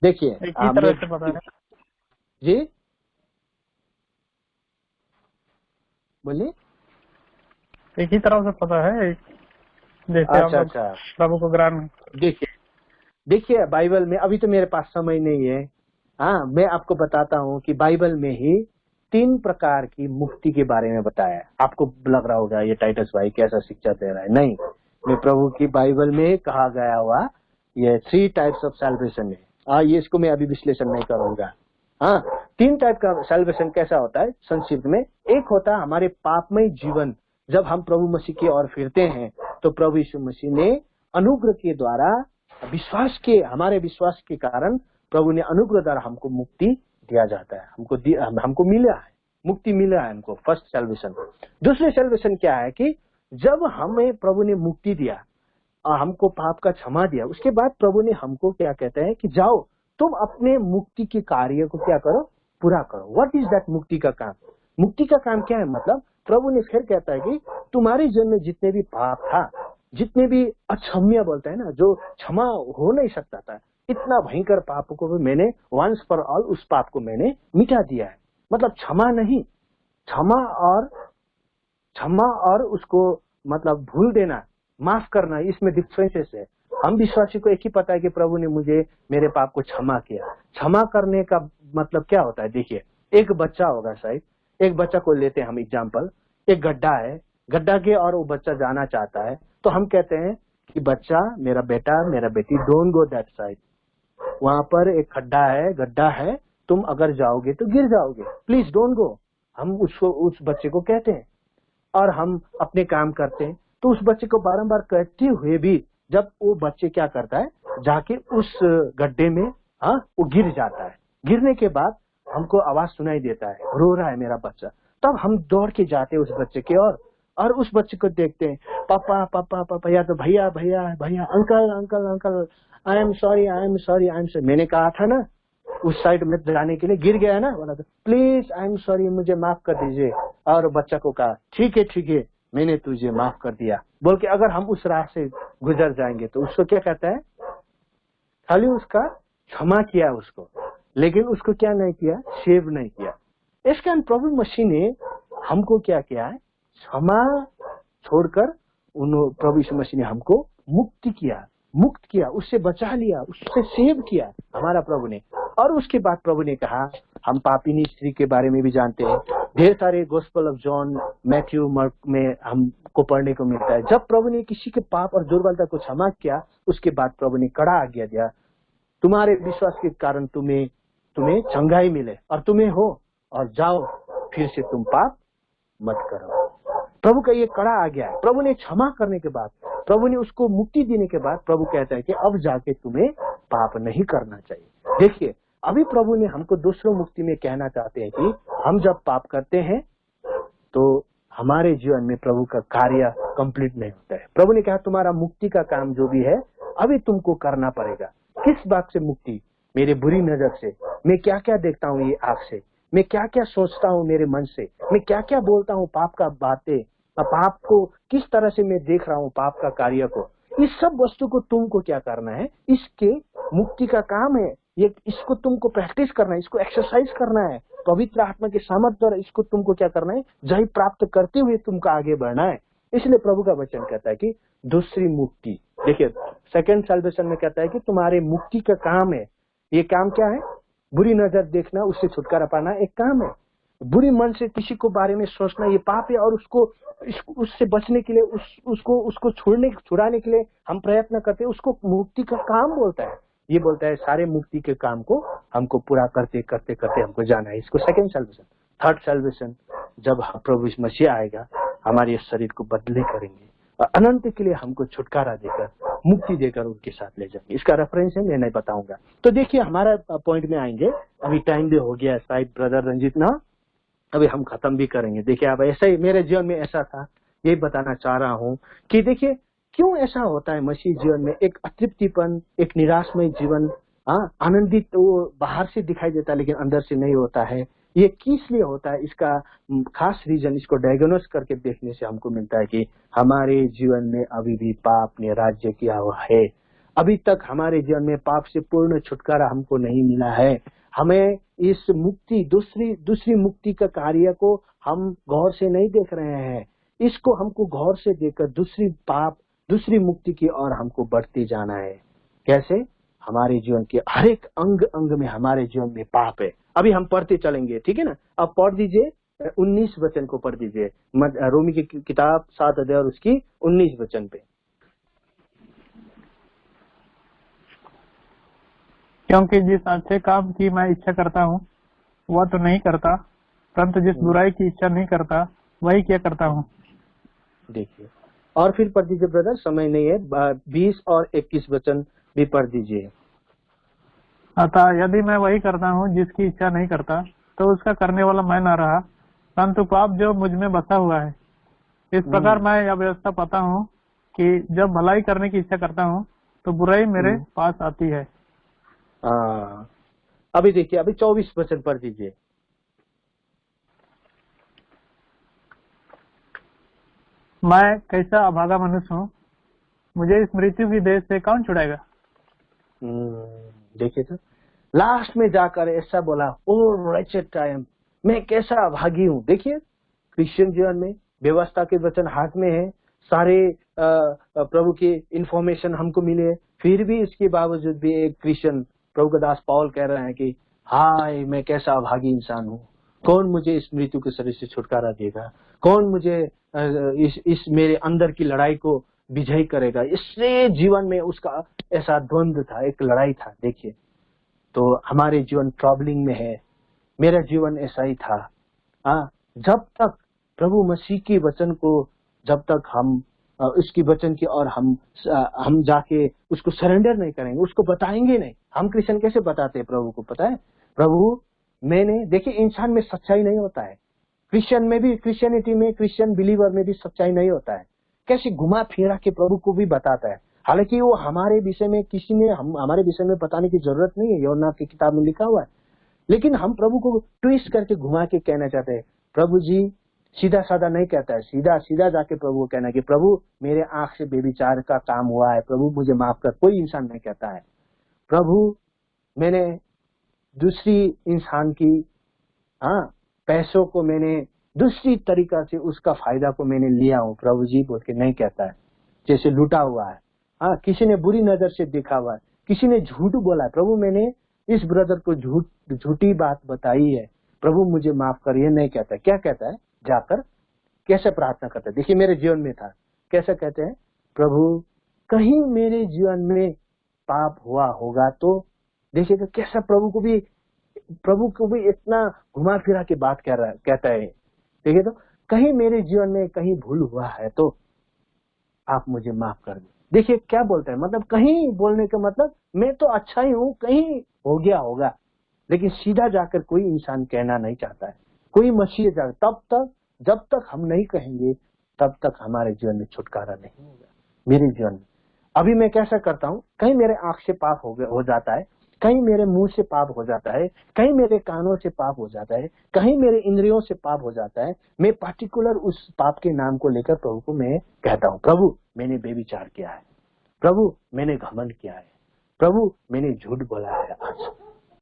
देखिए एक ही तरह से पता है जी, बोलिए। एक ही तरह से पता है, जैसे अच्छा प्रभु को ग्रहण। देखिए बाइबल में, अभी तो मेरे पास समय नहीं है, हाँ मैं आपको बताता हूँ कि बाइबल में ही 3 प्रकार की मुक्ति के बारे में बताया है। आपको लग रहा होगा ये टाइटस भाई कैसा शिक्षा दे रहा है, नहीं, मैं प्रभु की बाइबल में कहा गया हुआ ये 3 टाइप्स ऑफ सैल्वेशन है। ये इसको मैं अभी विश्लेषण नहीं करूंगा। हाँ, 3 टाइप का सैल्वेशन कैसा होता है संक्षिप्त में। एक होता है हमारे पापमय जीवन, जब हम प्रभु मसीह की ओर फिरते हैं तो प्रभु यीशु मसीह ने अनुग्रह के द्वारा हमारे विश्वास के कारण प्रभु ने अनुग्रह द्वारा हमको मुक्ति दिया जाता है, हमको मिला है, मुक्ति मिला है हमको, फर्स्ट सैल्वेशन। दूसरे सैल्वेशन क्या है कि जब हमें प्रभु ने मुक्ति दिया, हमको पाप का क्षमा दिया, उसके बाद प्रभु ने हमको क्या कहते हैं कि जाओ तुम अपने मुक्ति के कार्य को क्या करो, पूरा करो। व्हाट इज दैट मुक्ति का काम? मुक्ति का काम क्या है? मतलब प्रभु ने फिर कहता है कि तुम्हारे जन्म में जितने भी पाप था, जितने भी अक्षम्य बोलते हैं ना, जो क्षमा हो नहीं सकता था, इतना भयंकर पाप को भी मैंने वंस फॉर ऑल, उस पाप को मैंने मिटा दिया है। मतलब क्षमा नहीं, क्षमा और उसको मतलब भूल देना, माफ करना, इसमें डिफरेंसेस है। हम विश्वासी को एक ही पता है कि प्रभु ने मुझे मेरे पाप को क्षमा किया। क्षमा करने का मतलब क्या होता है? देखिए एक बच्चा होगा, शायद एक बच्चा को लेते हैं हम एग्जाम्पल, एक गड्ढा है, गड्ढा के और वो बच्चा जाना चाहता है, तो हम कहते हैं कि बच्चा, मेरा बेटा, मेरा बेटी, डोंट गो दैट साइड, वहां पर एक गड्ढा है, तुम अगर जाओगे तो गिर जाओगे, प्लीज डोंट गो। हम उस बच्चे को कहते हैं और हम अपने काम करते हैं। तो उस बच्चे को बारंबार कहते हुए भी जब वो बच्चे क्या करता है, जाके उस गड्ढे में वो गिर जाता है। गिरने के बाद हमको आवाज सुनाई देता है, रो रहा है मेरा बच्चा, तब हम दौड़ के जाते हैं उस बच्चे के और और उस बच्चे को देखते हैं, पापा पापा पापा, या तो भैया भैया भैया, uncle uncle uncle, I am sorry I am sorry I am sorry. मैंने कहा था ना उस साइड में जाने के लिए, गिर गया ना, बोला था प्लीज आई एम सॉरी, मुझे माफ कर दीजिए। और बच्चा को कहा ठीक है मैंने तुझे माफ कर दिया बोल के अगर हम उस राह से गुजर जाएंगे तो उसको क्या कहता है, खाली उसका क्षमा किया उसको, लेकिन उसको क्या नहीं किया, सेव नहीं किया। इस कारण प्रभु मसीह ने हमको क्या किया है, क्षमा छोड़कर प्रभु यीशु मसीह ने हमको मुक्त किया, उससे बचा लिया, उससे सेव किया हमारा प्रभु ने। और उसके बाद प्रभु ने कहा, हम पापिनी स्त्री के बारे में भी जानते हैं, ढेर सारे gospel of John, Matthew, mark में हमको पढ़ने को मिलता है। जब प्रभु ने किसी के पाप और दुर्बलता को क्षमा किया, उसके बाद प्रभु ने कड़ा आज्ञा दिया, तुम्हारे विश्वास के कारण तुम्हें चंगाई मिले और तुम्हें हो, और जाओ फिर से तुम पाप मत करो। प्रभु का ये कड़ा आज्ञा है। प्रभु ने क्षमा करने के बाद, प्रभु ने उसको मुक्ति देने के बाद प्रभु कहता है कि अब जाके तुम्हें पाप नहीं करना चाहिए। देखिए, अभी प्रभु ने हमको दूसरों मुक्ति में कहना चाहते हैं कि हम जब पाप करते हैं तो हमारे जीवन में प्रभु का कार्य कंप्लीट नहीं होता है। प्रभु ने कहा तुम्हारा मुक्ति का काम जो भी है अभी तुमको करना पड़ेगा। किस बात से मुक्ति? मेरे बुरी नजर से, मैं क्या क्या देखता हूँ ये आंख से, मैं क्या क्या सोचता हूँ मेरे मन से, मैं क्या क्या बोलता हूँ पाप का बातें, पाप को किस तरह से मैं देख रहा हूँ, पाप का कार्य को, इस सब वस्तु को तुमको क्या करना है, इसके मुक्ति का काम है ये। इसको तुमको प्रैक्टिस करना है, इसको एक्सरसाइज करना है, पवित्र आत्मा के सामर्थ द्वारा इसको तुमको क्या करना है, जय प्राप्त करते हुए तुमको आगे बढ़ना है। इसलिए प्रभु का वचन कहता है कि दूसरी मुक्ति, देखिए सेकंड सैल्वेशन में कहता है कि तुम्हारे मुक्ति का काम है। ये काम क्या है? बुरी नजर देखना, उससे छुटकारा पाना एक काम है। बुरी मन से किसी को बारे में सोचना ये पाप है, और उससे बचने के लिए उसको छुड़ाने के लिए हम प्रयत्न करते हैं, उसको मुक्ति का काम बोलता है। ये बोलता है सारे मुक्ति के काम को हमको पूरा करते करते करते हमको जाना है। इसको सेकंड सैल्वेशन। थर्ड सैल्वेशन, जब प्रभु यीशु मसीह आएगा, हमारे शरीर को बदले करेंगे और अनंत के लिए हमको छुटकारा देकर, मुक्ति देकर उनके साथ ले जाएंगे। इसका रेफरेंस है, मैं नहीं बताऊंगा। तो देखिए हमारा पॉइंट में आएंगे, अभी टाइम भी हो गया शायद ब्रदर रंजीत ना, अभी हम खत्म भी करेंगे। देखिए अब ऐसा ही मेरे जीवन में ऐसा था, यही बताना चाह रहा हूँ कि देखिए क्यों ऐसा होता है मसीह जीवन में, एक अतृप्तिपन, एक निराशमय जीवन, आनंदित वो बाहर से दिखाई देता है लेकिन अंदर से नहीं होता है। ये किस लिए होता है? इसका खास रीजन, इसको डायग्नोस करके देखने से हमको मिलता है कि हमारे जीवन में अभी भी पाप ने राज्य किया हुआ है। अभी तक हमारे जीवन में पाप से पूर्ण छुटकारा हमको नहीं मिला है। हमें इस मुक्ति, दूसरी मुक्ति का कार्य को हम गौर से नहीं देख रहे हैं। इसको हमको गौर से देखकर दूसरी मुक्ति की ओर हमको बढ़ते जाना है। कैसे? हमारे जीवन के हर एक अंग अंग में हमारे जीवन में पाप है। अभी हम पढ़ते चलेंगे, ठीक है ना? अब पढ़ दीजिए 19 वचन को पढ़ दीजिए, रोमी की किताब 7 अध्याय और उसकी 19 वचन पे। क्योंकि जिस अच्छे काम की मैं इच्छा करता हूँ वह तो नहीं करता, परंतु जिस बुराई की इच्छा नहीं करता वही क्या करता हूँ। देखिए, और फिर पढ़ दीजिए ब्रदर, समय नहीं है, 20 और 21 वचन भी पढ़ दीजिए। अतः यदि मैं वही करता हूँ जिसकी इच्छा नहीं करता, तो उसका करने वाला मैं न रहा, परंतु पाप जो मुझ में बसा हुआ है। इस प्रकार मैं यह व्यवस्था पाता हूँ कि जब भलाई करने की इच्छा करता हूँ तो बुराई मेरे पास आती है। अभी देखिए, अभी 24 वचन पढ़ दीजिए। मैं कैसा अभागा मनुष्य हूँ, मुझे इस मृत्यु की देह से कौन छुड़ाएगा। देखिए सर, लास्ट में जाकर ऐसा बोला, ओ रेचेड टाइम, मैं कैसा अभागी हूँ। देखिए क्रिश्चियन जीवन में व्यवस्था के वचन हाथ में है, सारे प्रभु की इंफॉर्मेशन हमको मिले, फिर भी इसके बावजूद भी एक क्रिश्चियन, प्रभु का दास पौल कह रहे हैं कि हाय मैं कैसा अभागी इंसान हूँ, कौन मुझे इस मृत्यु के शरीर से छुटकारा देगा, कौन मुझे इस मेरे अंदर की लड़ाई को विजय करेगा। इससे जीवन में उसका ऐसा द्वंद्व था, एक लड़ाई था। देखिए, तो हमारे जीवन ट्रबलिंग में है, मेरा जीवन ऐसा ही था। जब तक प्रभु मसीह के वचन को, जब तक हम उसकी वचन की और हम जाके उसको सरेंडर नहीं करेंगे, उसको बताएंगे नहीं। हम क्रिश्चियन कैसे बताते हैं प्रभु को? पता है, प्रभु मैंने, देखिए इंसान में सच्चाई नहीं होता है, क्रिश्चियन में भी, क्रिश्चियनिटी में, क्रिश्चियन बिलीवर में भी सच्चाई नहीं होता है। कैसे घुमा फिरा के प्रभु को भी बताता है, हालांकि वो हमारे विषय में किसी ने हमारे विषय में बताने की जरूरत नहीं है, यूहन्ना की किताब में लिखा हुआ है। लेकिन हम प्रभु को ट्विस्ट करके घुमा के कहना चाहते हैं। प्रभु जी सीधा साधा नहीं कहता है, सीधा सीधा जाके प्रभु को कहना है कि प्रभु मेरे आंख से बेविचार का काम हुआ है, प्रभु मुझे माफ कर। कोई इंसान नहीं कहता है प्रभु मैंने दूसरी इंसान की पैसों को मैंने दूसरी तरीका से उसका फायदा को मैंने लिया हूँ प्रभु जी बोल के नहीं कहता है। जैसे लूटा हुआ है, किसी ने बुरी नजर से देखा हुआ है, किसी ने झूठ बोला है, प्रभु मैंने इस ब्रदर को झूठी बात बताई है, प्रभु मुझे माफ कर, ये नहीं कहता है। क्या कहता है? जाकर कैसे प्रार्थना करता है? देखिए मेरे जीवन में था, कैसे कहते हैं, प्रभु कहीं मेरे जीवन में पाप हुआ होगा तो देखिएगा कैसा प्रभु को भी इतना घुमा फिरा के बात कहता है। देखिए तो कहीं मेरे जीवन में कहीं भूल हुआ है तो आप मुझे माफ कर दो। देखिए क्या बोलता है, मतलब कहीं बोलने का मतलब मैं तो अच्छा ही हूँ, कहीं हो गया होगा, लेकिन सीधा जाकर कोई इंसान कहना नहीं चाहता है, कोई मसीह तब तक जब तक हम नहीं कहेंगे तब तक हमारे जीवन में छुटकारा नहीं होगा। मेरे जीवन में अभी मैं कैसा करता हूँ, कहीं मेरे आंख से पाप हो जाता है, कहीं मेरे मुंह से पाप हो जाता है, कहीं मेरे कानों से पाप हो जाता है, कहीं मेरे इंद्रियों से पाप हो जाता है। मैं पार्टिकुलर उस पाप के नाम को लेकर प्रभु को मैं कहता हूँ, प्रभु मैंने बेविचार किया है, प्रभु मैंने घमंड किया है, प्रभु मैंने झूठ बोला है। आज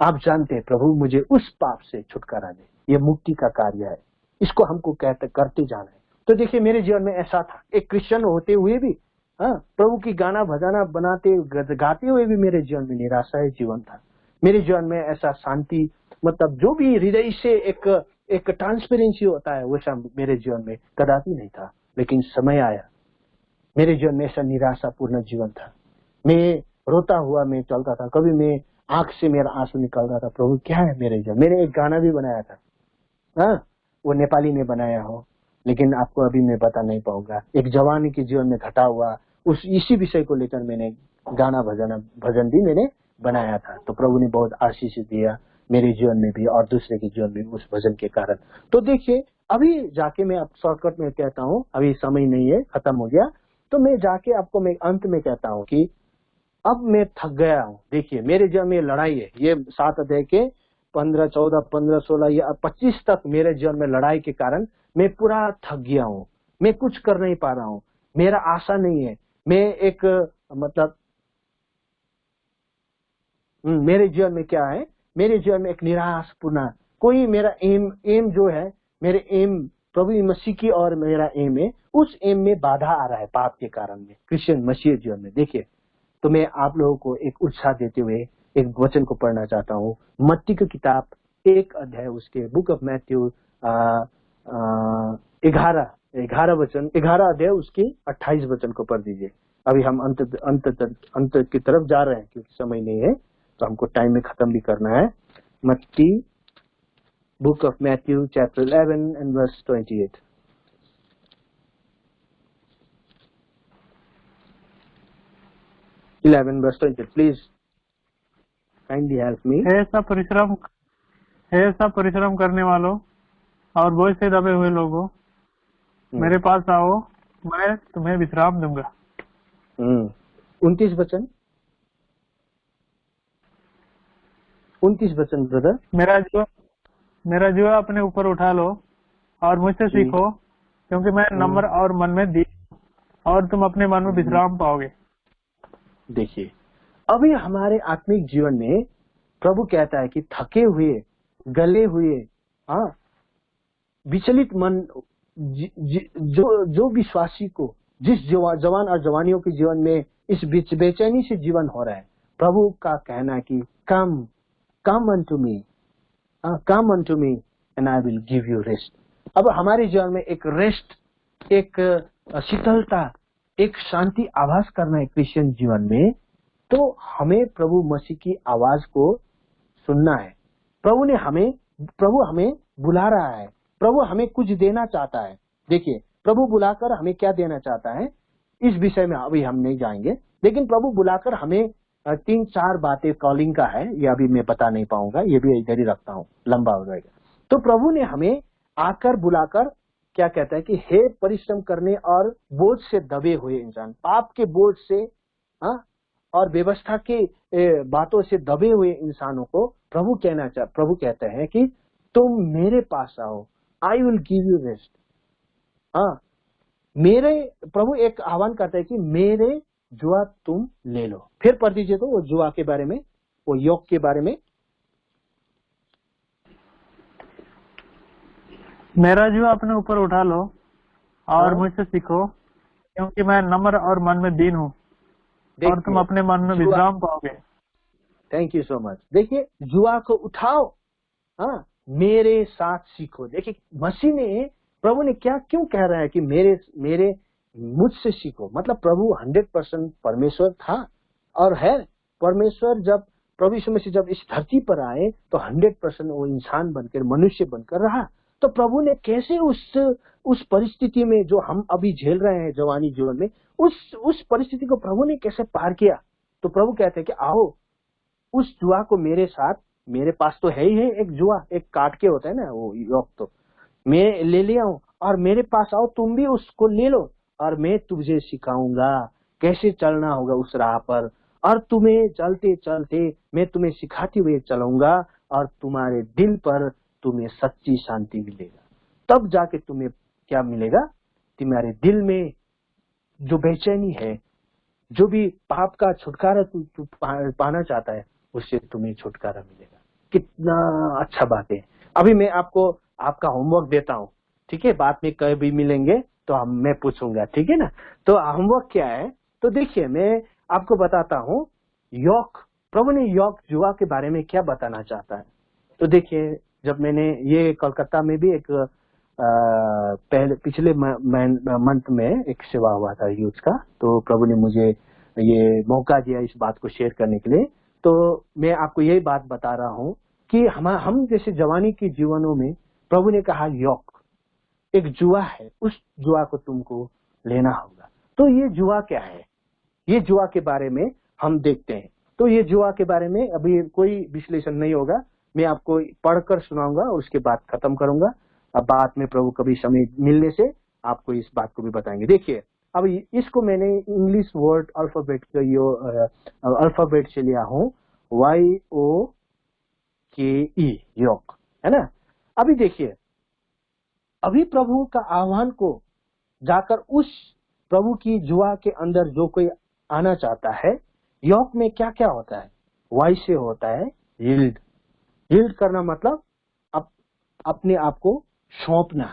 आप जानते हैं प्रभु मुझे उस पाप से छुटकारा दे, ये मुक्ति का कार्य है, इसको हमको करते जाना है। तो देखिए मेरे जीवन में ऐसा था, एक क्रिश्चियन होते हुए भी प्रभु की गाना भजाना गाते हुए भी मेरे जीवन में निराशा जीवन था। मेरे जीवन में ऐसा शांति, मतलब जो भी हृदय से एक ट्रांसपेरेंसी होता है वैसा मेरे जीवन में कदापि नहीं था। लेकिन समय आया, मेरे जीवन में ऐसा निराशापूर्ण जीवन था, मैं रोता हुआ मैं चलता था, कभी मैं आंख से मेरा आंसू निकलता था, प्रभु क्या है मेरे जीवन। मैंने एक गाना भी बनाया था, वो नेपाली में बनाया हो, लेकिन आपको अभी मैं बता नहीं पाऊंगा। एक जवानी के जीवन में घटा हुआ इसी विषय को लेकर मैंने गाना भजन भी मैंने बनाया था। तो प्रभु ने बहुत आशीष दिया मेरे जीवन में भी और दूसरे के जीवन में उस भजन के कारण। तो देखिए अभी जाके मैं शॉर्टकट में कहता हूँ, अभी समय नहीं है, खत्म हो गया, तो मैं जाके आपको मैं अंत में कहता हूँ कि अब मैं थक गया हूँ। देखिए मेरे जीवन में लड़ाई है, ये 7 अध्याय के 15, 14, 15, 16 या 25 तक मेरे जीवन में लड़ाई के कारण मैं पूरा थक गया हूँ, मैं कुछ कर नहीं पा रहा हूँ, मेरा आशा नहीं है, मैं एक मतलब मेरे जीवन में क्या है, मेरे जीवन में एक निराशपूर्ण, कोई मेरा एम जो है, मेरे एम प्रभु मसीह की और मेरा एम है, उस एम में बाधा आ रहा है पाप के कारण में क्रिश्चियन मसीह जीवन में। देखिए तो मैं आप लोगों को एक उत्साह देते हुए एक वचन को पढ़ना चाहता हूँ। मत्ती की किताब 1 अध्याय, उसके बुक ऑफ मैथ्यू 11 वचन, 11 अध्याय उसके 28 वचन को पढ़ दीजिए। अभी हम अंत की तरफ जा रहे हैं क्योंकि समय नहीं है, तो हमको टाइम में खत्म भी करना है। Matti book of Matthew chapter 11 and verse 28। Please kindly help me. हे सब परिश्रम करने वालों और बोझ से दबे हुए लोगों, मेरे पास आओ, मैं तुम्हें विश्राम दूंगा। 29 वचन ब्रदर। मेरा जो अपने ऊपर उठा लो और मुझसे सीखो, क्योंकि मैं नम्र और मन में दी, और तुम अपने मन में विश्राम पाओगे। देखिए अभी हमारे आत्मिक जीवन में प्रभु कहता है कि थके हुए, गले हुए, विचलित मन, जो विश्वासी को, जिस जवान और जवानियों के जीवन में इस बेचैनी से जीवन हो रहा है, प्रभु का कहना है कि come unto me and I will give you rest। अब हमारे जीवन में एक रेस्ट, एक शीतलता, एक शांति आभास करना है क्रिश्चियन जीवन में, तो हमें प्रभु मसीह की आवाज को सुनना है। प्रभु हमें बुला रहा है, प्रभु हमें कुछ देना चाहता है। देखिए प्रभु बुलाकर हमें क्या देना चाहता है, इस विषय में अभी हम नहीं जाएंगे, लेकिन प्रभु बुलाकर हमें 3-4 बातें कॉलिंग का है, ये अभी मैं बता नहीं पाऊंगा, ये भी इधर ही रखता हूँ, लंबा हो जाएगा। तो प्रभु ने हमें आकर बुलाकर क्या कहता है कि हे परिश्रम करने और बोझ से दबे हुए इंसान, पाप के बोझ से और व्यवस्था के बातों से दबे हुए इंसानों को प्रभु कहते हैं कि तुम मेरे पास आओ, I will give you rest. मेरे प्रभु एक आह्वान करता है कि मेरे जुआ तुम ले लो। फिर पढ़ दीजिए तो वो जुआ के बारे में, वो योग के बारे में। मेरा जुआ अपने ऊपर उठा लो और मुझसे सीखो, क्योंकि मैं नम्र और मन में दीन हूँ, और तुम अपने मन में विश्राम पाओगे। Thank you so much. देखिए जुआ को उठाओ, मेरे साथ सीखो। देखिए मसीह ने, प्रभु ने क्यों कह रहा है कि मेरे मुझसे सीखो। मतलब प्रभु 100% परमेश्वर था और है। परमेश्वर जब प्रभु यीशु मसीह जब इस धरती पर आए तो 100% वो इंसान बनकर, मनुष्य बनकर रहा। तो प्रभु ने कैसे उस परिस्थिति में जो हम अभी झेल रहे हैं जवानी जीवन में, उस परिस्थिति को प्रभु ने कैसे पार किया। तो प्रभु कहते हैं कि आओ उस जुआ को मेरे साथ, मेरे पास तो है ही है एक जुआ, एक काट के होता है ना वो योग, तो मैं ले लिया हूं और मेरे पास आओ, तुम भी उसको ले लो और मैं तुझे सिखाऊंगा कैसे चलना होगा उस राह पर, और तुम्हें चलते चलते मैं तुम्हें सिखाते हुए चलूंगा और तुम्हारे दिल पर तुम्हें सच्ची शांति मिलेगा। तब जाके तुम्हें क्या मिलेगा, तुम्हारे दिल में जो बेचैनी है, जो भी पाप का छुटकारा तू पाना चाहता है, उससे तुम्हें छुटकारा मिलेगा। कितना अच्छा बात है। अभी मैं आपको आपका होमवर्क देता हूँ, ठीक है। बाद में कभी मिलेंगे तो मैं पूछूंगा, ठीक है ना। तो होमवर्क क्या है, तो देखिए मैं आपको बताता हूँ योग, प्रभु ने योग जुआ के बारे में क्या बताना चाहता है। तो देखिए जब मैंने ये कलकत्ता में भी एक पिछले मंथ में एक सेवा हुआ था यूथ का, तो प्रभु ने मुझे ये मौका दिया इस बात को शेयर करने के लिए। तो मैं आपको यही बात बता रहा हूँ कि हम जैसे जवानी के जीवनों में प्रभु ने कहा योग एक जुआ है, उस जुआ को तुमको लेना होगा। तो ये जुआ क्या है, ये जुआ के बारे में हम देखते हैं। तो ये जुआ के बारे में अभी कोई विश्लेषण नहीं होगा, मैं आपको पढ़कर सुनाऊंगा, उसके बाद खत्म करूंगा। अब बाद में प्रभु कभी समय मिलने से आपको इस बात को भी बताएंगे। देखिए अब इसको मैंने इंग्लिश वर्ड अल्फाबेट अल्फाबेट से लिया हूँ, YOKE योग, है ना। अभी देखिए, अभी प्रभु का आह्वान को जाकर उस प्रभु की जुआ के अंदर जो कोई आना चाहता है, योग में क्या क्या होता है। वाई से होता है यील्ड, यील्ड करना मतलब अपने आप को सौंपना,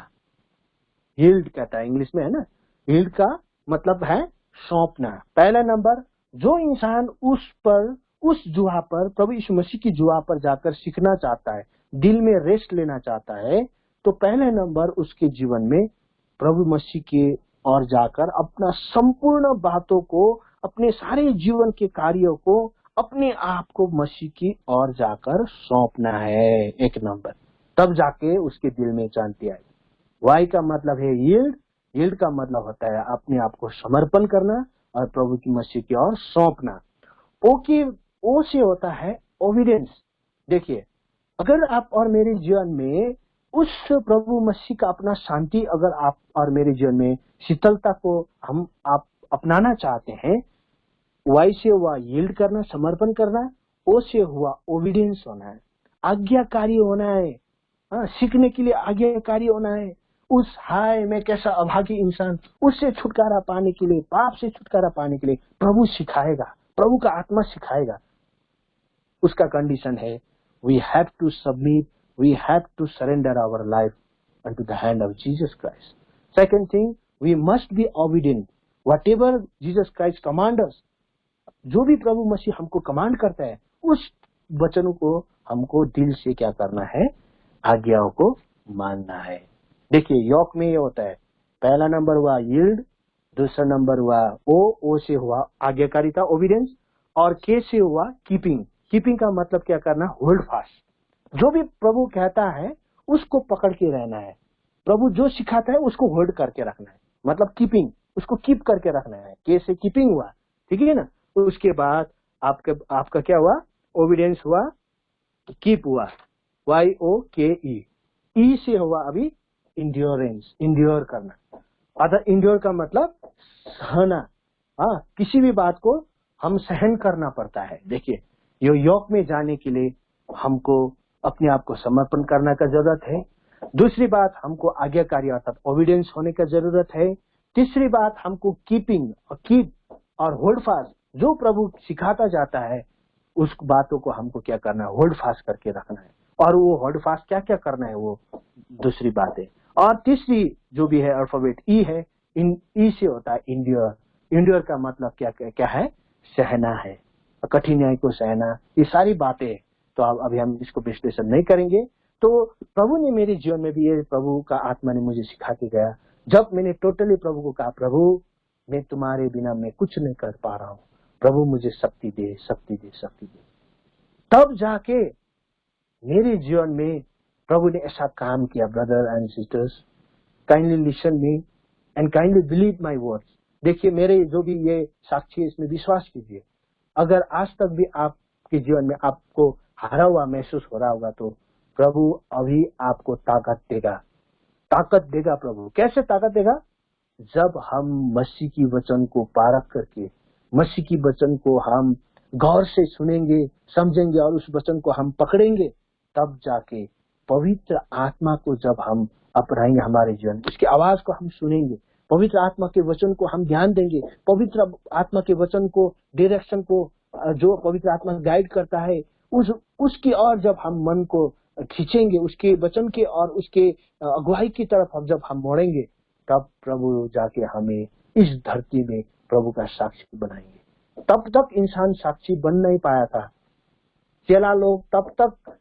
यील्ड कहता है इंग्लिश में, है ना। यील्ड का मतलब है सौंपना। पहला नंबर, जो इंसान उस जुआ पर, प्रभु यीशु मसीह की जुआ पर जाकर सीखना चाहता है, दिल में रेस्ट लेना चाहता है, तो पहले नंबर उसके जीवन में प्रभु मसीह के और जाकर अपना संपूर्ण बातों को, अपने सारे जीवन के कार्यों को, अपने आप को मसीह की ओर जाकर सौंपना है, एक नंबर। तब जाके उसके दिल में शांति आएगी। वाई का मतलब है यील्ड, यील्ड का मतलब होता है अपने आप को समर्पण करना और प्रभु की मसीह की ओर सौंपना। ओ से होता है ओबीडियंस। देखिए अगर आप और मेरे जीवन में उस प्रभु मसीह का अपना शांति, अगर आप और मेरे जीवन में शीतलता को आप अपनाना चाहते हैं, वाई से हुआ यील्ड करना, समर्पण करना। ओ से हुआ ओबीडियंस होना है, आज्ञाकारी होना है, सीखने के लिए आज्ञाकारी होना है। उस मैं कैसा अभागी इंसान, उससे छुटकारा पाने के लिए, पाप से छुटकारा पाने के लिए प्रभु सिखाएगा, प्रभु का आत्मा सिखाएगा। उसका कंडीशन है we have to submit, we have to surrender our life unto the hand of Jesus Christ. Second thing, we must be obedient whatever Jesus Christ commands us. जो भी प्रभु मसीह हमको कमांड करता है, उस वचनों को हमको दिल से क्या करना है, आज्ञाओं को मानना है। देखिए योग में ये होता है, पहला नंबर हुआ यील्ड, दूसरा नंबर हुआ ओ से हुआ आज्ञाकारिता, ओबीडियंस, और के से हुआ कीपिंग। कीपिंग का मतलब क्या करना, होल्ड फास्ट। जो भी प्रभु कहता है उसको पकड़ के रहना है, प्रभु जो सिखाता है उसको होल्ड करके रखना है, मतलब कीपिंग, उसको कीप करके रखना है। के से कीपिंग हुआ, ठीक है ना। उसके बाद आपका क्या हुआ, ओबीडियंस हुआ, कीप हुआ, YOKE। ई से हुआ अभी इंड्योरेंस, इंड्योर करना। अतः इंड्योर का मतलब सहना। हाँ, किसी भी बात को हम सहन करना पड़ता है। देखिए, ये योग में जाने के लिए हमको अपने आप को समर्पण करने का जरूरत है। दूसरी बात, हमको आज्ञाकारी अर्थात ओबीडियंस होने का जरूरत है। तीसरी बात, हमको कीपिंग और कीप और होल्ड फास्ट, जो प्रभु सिखाता जाता है उस बातों को हमको क्या करना है, होल्ड फास्ट करके रखना है। और वो होल्ड फास्ट क्या क्या करना है वो दूसरी बात है। और तीसरी जो भी है अल्फाबेट ई है, ई से होता है इंड्योर। इंड्योर का मतलब क्या क्या है, सहना है, कठिनाई को सहना, ये सारी बातें। तो अभी हम इसको विश्लेषण नहीं करेंगे। तो प्रभु ने मेरे जीवन में भी, ये प्रभु का आत्मा ने मुझे सिखा के गया, जब मैंने टोटली प्रभु को कहा, प्रभु मैं तुम्हारे बिना मैं कुछ नहीं कर पा रहा हूँ, प्रभु मुझे शक्ति दे, शक्ति दे, शक्ति दे, तब जाके मेरे जीवन में प्रभु ने ऐसा काम किया। Brother and sisters, kindly listen me and kindly believe my words. देखिए, मेरे जो भी ये साक्षी है इसमें विश्वास कीजिए। अगर आज तक भी आपके जीवन में आपको हारा हुआ महसूस हो रहा होगा तो प्रभु अभी आपको ताकत देगा, ताकत देगा प्रभु। कैसे ताकत देगा? जब हम मसीह की वचन को पारख करके, मसीह की वचन को हम गौर से सुनेंगे, समझेंगे और उस वचन को हम पकड़ेंगे, तब जाके पवित्र आत्मा को जब हम अपनाएंगे हमारे जीवन, उसकी आवाज को हम सुनेंगे, पवित्र आत्मा के वचन को हम ध्यान देंगे, पवित्र आत्मा के वचन को, डायरेक्शन को जो पवित्र आत्मा गाइड करता है उसकी और जब हम मन को खींचेंगे, उसके वचन के और उसके अगुवाई की तरफ हम जब हम मोड़ेंगे, तब प्रभु जाके हमें इस धरती में प्रभु का साक्षी बनाएंगे। तब तक इंसान साक्षी बन नहीं पाया था, चेला लोग तब तक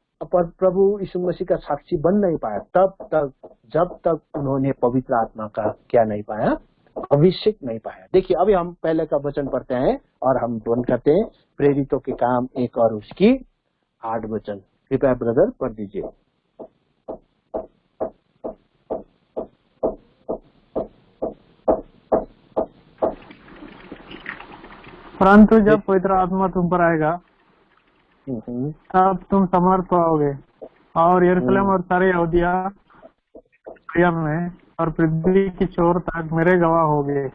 प्रभु यीशु मसीह का साक्षी बन नहीं पाया, तब तक जब तक उन्होंने पवित्र आत्मा का क्या नहीं पाया, अभिषेक नहीं पाया। देखिए, अभी हम पहले का वचन पढ़ते हैं और हम ध्यान करते हैं प्रेरितों के काम 1 और उसकी 8 वचन। कृपया ब्रदर पढ़ दीजिए। परंतु जब पवित्र आत्मा तुम पर आएगा तब तुम समर्थ पाओगे और यरूशलेम और सारे यहूदिया में और पृथ्वी की छोर तक मेरे गवाह होगे।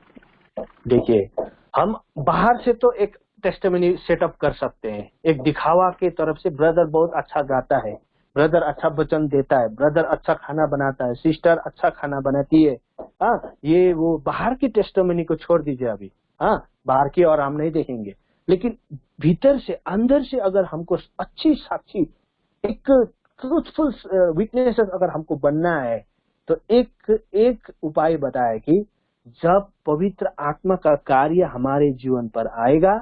देखिए, हम बाहर से तो एक टेस्टिमनी सेटअप कर सकते हैं, एक दिखावा के तरफ से, ब्रदर बहुत अच्छा गाता है, ब्रदर अच्छा वचन देता है, ब्रदर अच्छा खाना बनाता है, सिस्टर अच्छा खाना बनाती है। हाँ, ये वो बाहर की टेस्टिमनी को छोड़ दीजिए अभी। हाँ, बाहर की और हम नहीं देखेंगे, लेकिन भीतर से, अंदर से अगर हमको अच्छी साक्षी, एक ट्रूथफुल विटनेस अगर हमको बनना है, तो एक उपाय बताया कि जब पवित्र आत्मा का कार्य हमारे जीवन पर आएगा,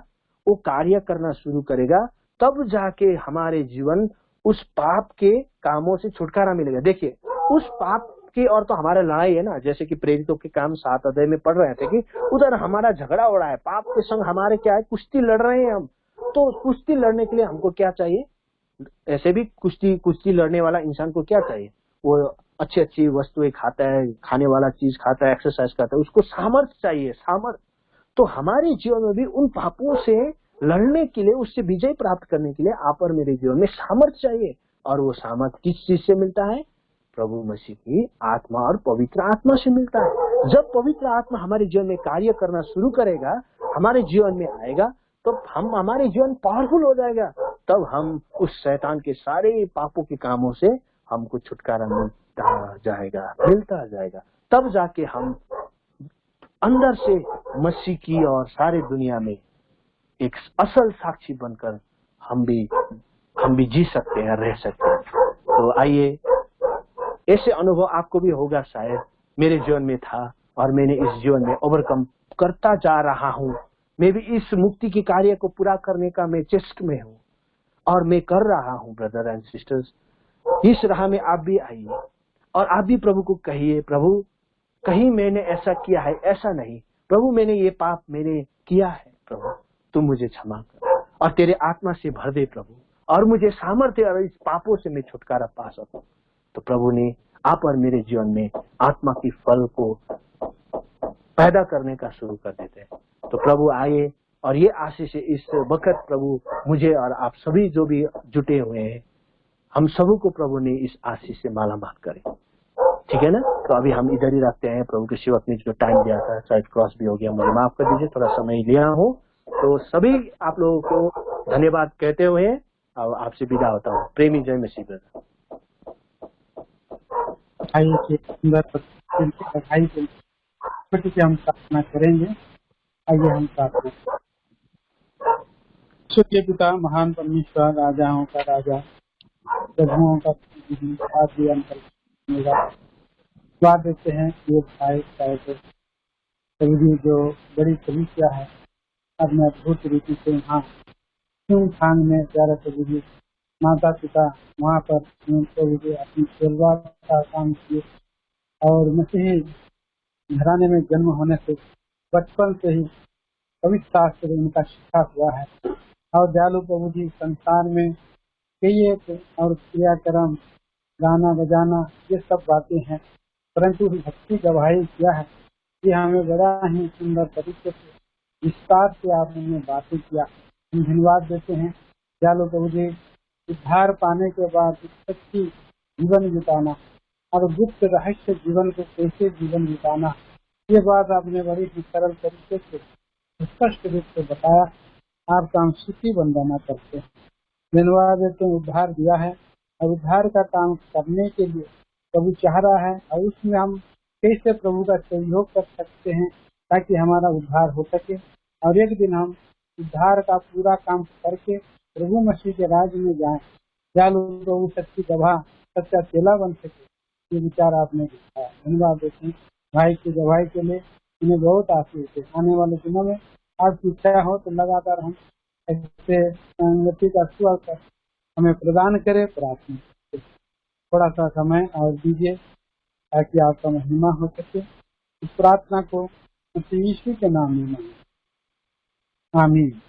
वो कार्य करना शुरू करेगा, तब जाके हमारे जीवन उस पाप के कामों से छुटकारा मिलेगा। देखिए, उस पाप की और तो हमारा लड़ाई है ना, जैसे कि प्रेरितों के काम 7 अध्याय में पढ़ रहे थे कि उधर हमारा झगड़ा हो रहा है, पाप के संग हमारे क्या है, कुश्ती लड़ रहे हैं हम। तो कुश्ती लड़ने के लिए हमको क्या चाहिए? ऐसे भी कुश्ती लड़ने वाला इंसान को क्या चाहिए? वो अच्छी अच्छी वस्तुएं खाता है, खाने वाला चीज खाता है, एक्सरसाइज करता है, उसको सामर्थ्य चाहिए, सामर्थ्य। तो हमारे जीवन में भी उन पापों से लड़ने के लिए, उससे विजय प्राप्त करने के लिए आप और मेरे जीवन में सामर्थ्य चाहिए। और वो सामर्थ्य किस चीज से मिलता है? प्रभु मसीह की आत्मा और पवित्र आत्मा से मिलता है। जब पवित्र आत्मा हमारे जीवन में कार्य करना शुरू करेगा, हमारे जीवन में आएगा, तो हमारे जीवन पावरफुल हो जाएगा। तब हम उस शैतान के सारे पापों के कामों से हमको छुटकारा मिलता जाएगा। तब जाके हम अंदर से मसीह की और सारे दुनिया में एक असल साक्षी बनकर हम भी जी सकते हैं, रह सकते हैं। तो आइए, ऐसे अनुभव आपको भी होगा, शायद मेरे जीवन में था और मैंने इस जीवन में ओवरकम करता जा रहा हूँ। मैं भी इस मुक्ति के कार्य को पूरा करने का मैं चेष्ट में हूँ और मैं कर रहा हूँ। ब्रदर एंड सिस्टर्स, इस राह में आप भी आइए और आप भी प्रभु को कहिए, प्रभु कहीं मैंने ऐसा किया है, ऐसा नहीं प्रभु, मैंने ये पाप मैंने किया है, प्रभु तुम मुझे क्षमा कर और तेरे आत्मा से भर दे प्रभु, और मुझे सामर्थ्य और इस पापों से मैं छुटकारा पा सकूं। तो प्रभु ने आप और मेरे जीवन में आत्मा की फल को पैदा करने का शुरू कर देते हैं। तो प्रभु आए और ये आशीष से इस वक्त प्रभु मुझे और आप सभी जो भी जुटे हुए हैं, हम सबों को प्रभु ने इस आशीष से मालामाल करे। ठीक है ना। तो अभी हम इधर ही रखते हैं। प्रभु के सेवक ने जो टाइम दिया था, शायद क्रॉस भी हो गया, मुझे माफ कर दीजिए, थोड़ा समय लिया हूँ। तो सभी आप लोगों को धन्यवाद कहते हुए और आपसे विदा होता हूँ। प्रेमी जय मसीह ब्रदर। भाई के सुंदर भाई के छोटी से हम प्रार्थना करेंगे। आइए हम प्रार्थना करें। के पिता, महान परमेश्वर, राजाओं का राजा, प्रभुओं का आदि अंत बात देते हैं। ये भाई शायद सभी जो बड़ी समस्या है, अब मैं अद्भुत रीति से यहाँ थान में प्यारा सभी माता पिता वहाँ पर उनको अपनी सेवा का काम किए और मसीही घराने में जन्म होने से बचपन से ही पवित्र शास्त्र उनका शिक्षा हुआ है। और दयालु प्रभु जी, संसार में कई एक और क्रियाक्रम, गाना बजाना, ये सब बातें हैं, परंतु भक्ति गवाही क्या है, ये हमें बड़ा ही सुंदर तरीके से विस्तार से आपने बातें किया। हम धन्यवाद देते हैं दयालु प्रभु जी। उद्धार पाने के बाद सच्ची जीवन बिताना और गुप्त रहस्य जीवन को कैसे जीवन बिताना, ये बात आपने बड़ी ही सरल तरीके से स्पष्ट रूप से बताया। आपका हम स्तुति वंदना करते हैं, धन्यवाद देते हैं। उद्धार दिया है और उद्धार का काम करने के लिए प्रभु चाह रहा है और उसमें हम कैसे प्रभु का सहयोग कर सकते हैं ताकि हमारा उद्धार हो सके और एक दिन हम उद्धार का पूरा काम करके प्रभु मसीह के राज्य में जाएं। दयालु प्रभु सच्ची गवाह, सच्चा चेला बन सके, ये विचार आपने दिखाया। धन्यवाद देते हैं भाई की गवाही के लिए। इन्हें बहुत आशीष है। आने वाले दिनों में आपकी इच्छा हो तो लगातार हम ऐसे संगति का सुअवसर हमें प्रदान करे। प्रार्थना थोड़ा सा समय और दीजिए ताकि आपका महिमा हो सके। इस प्रार्थना को मसीह यीशु के नाम में मांगे, आमीन।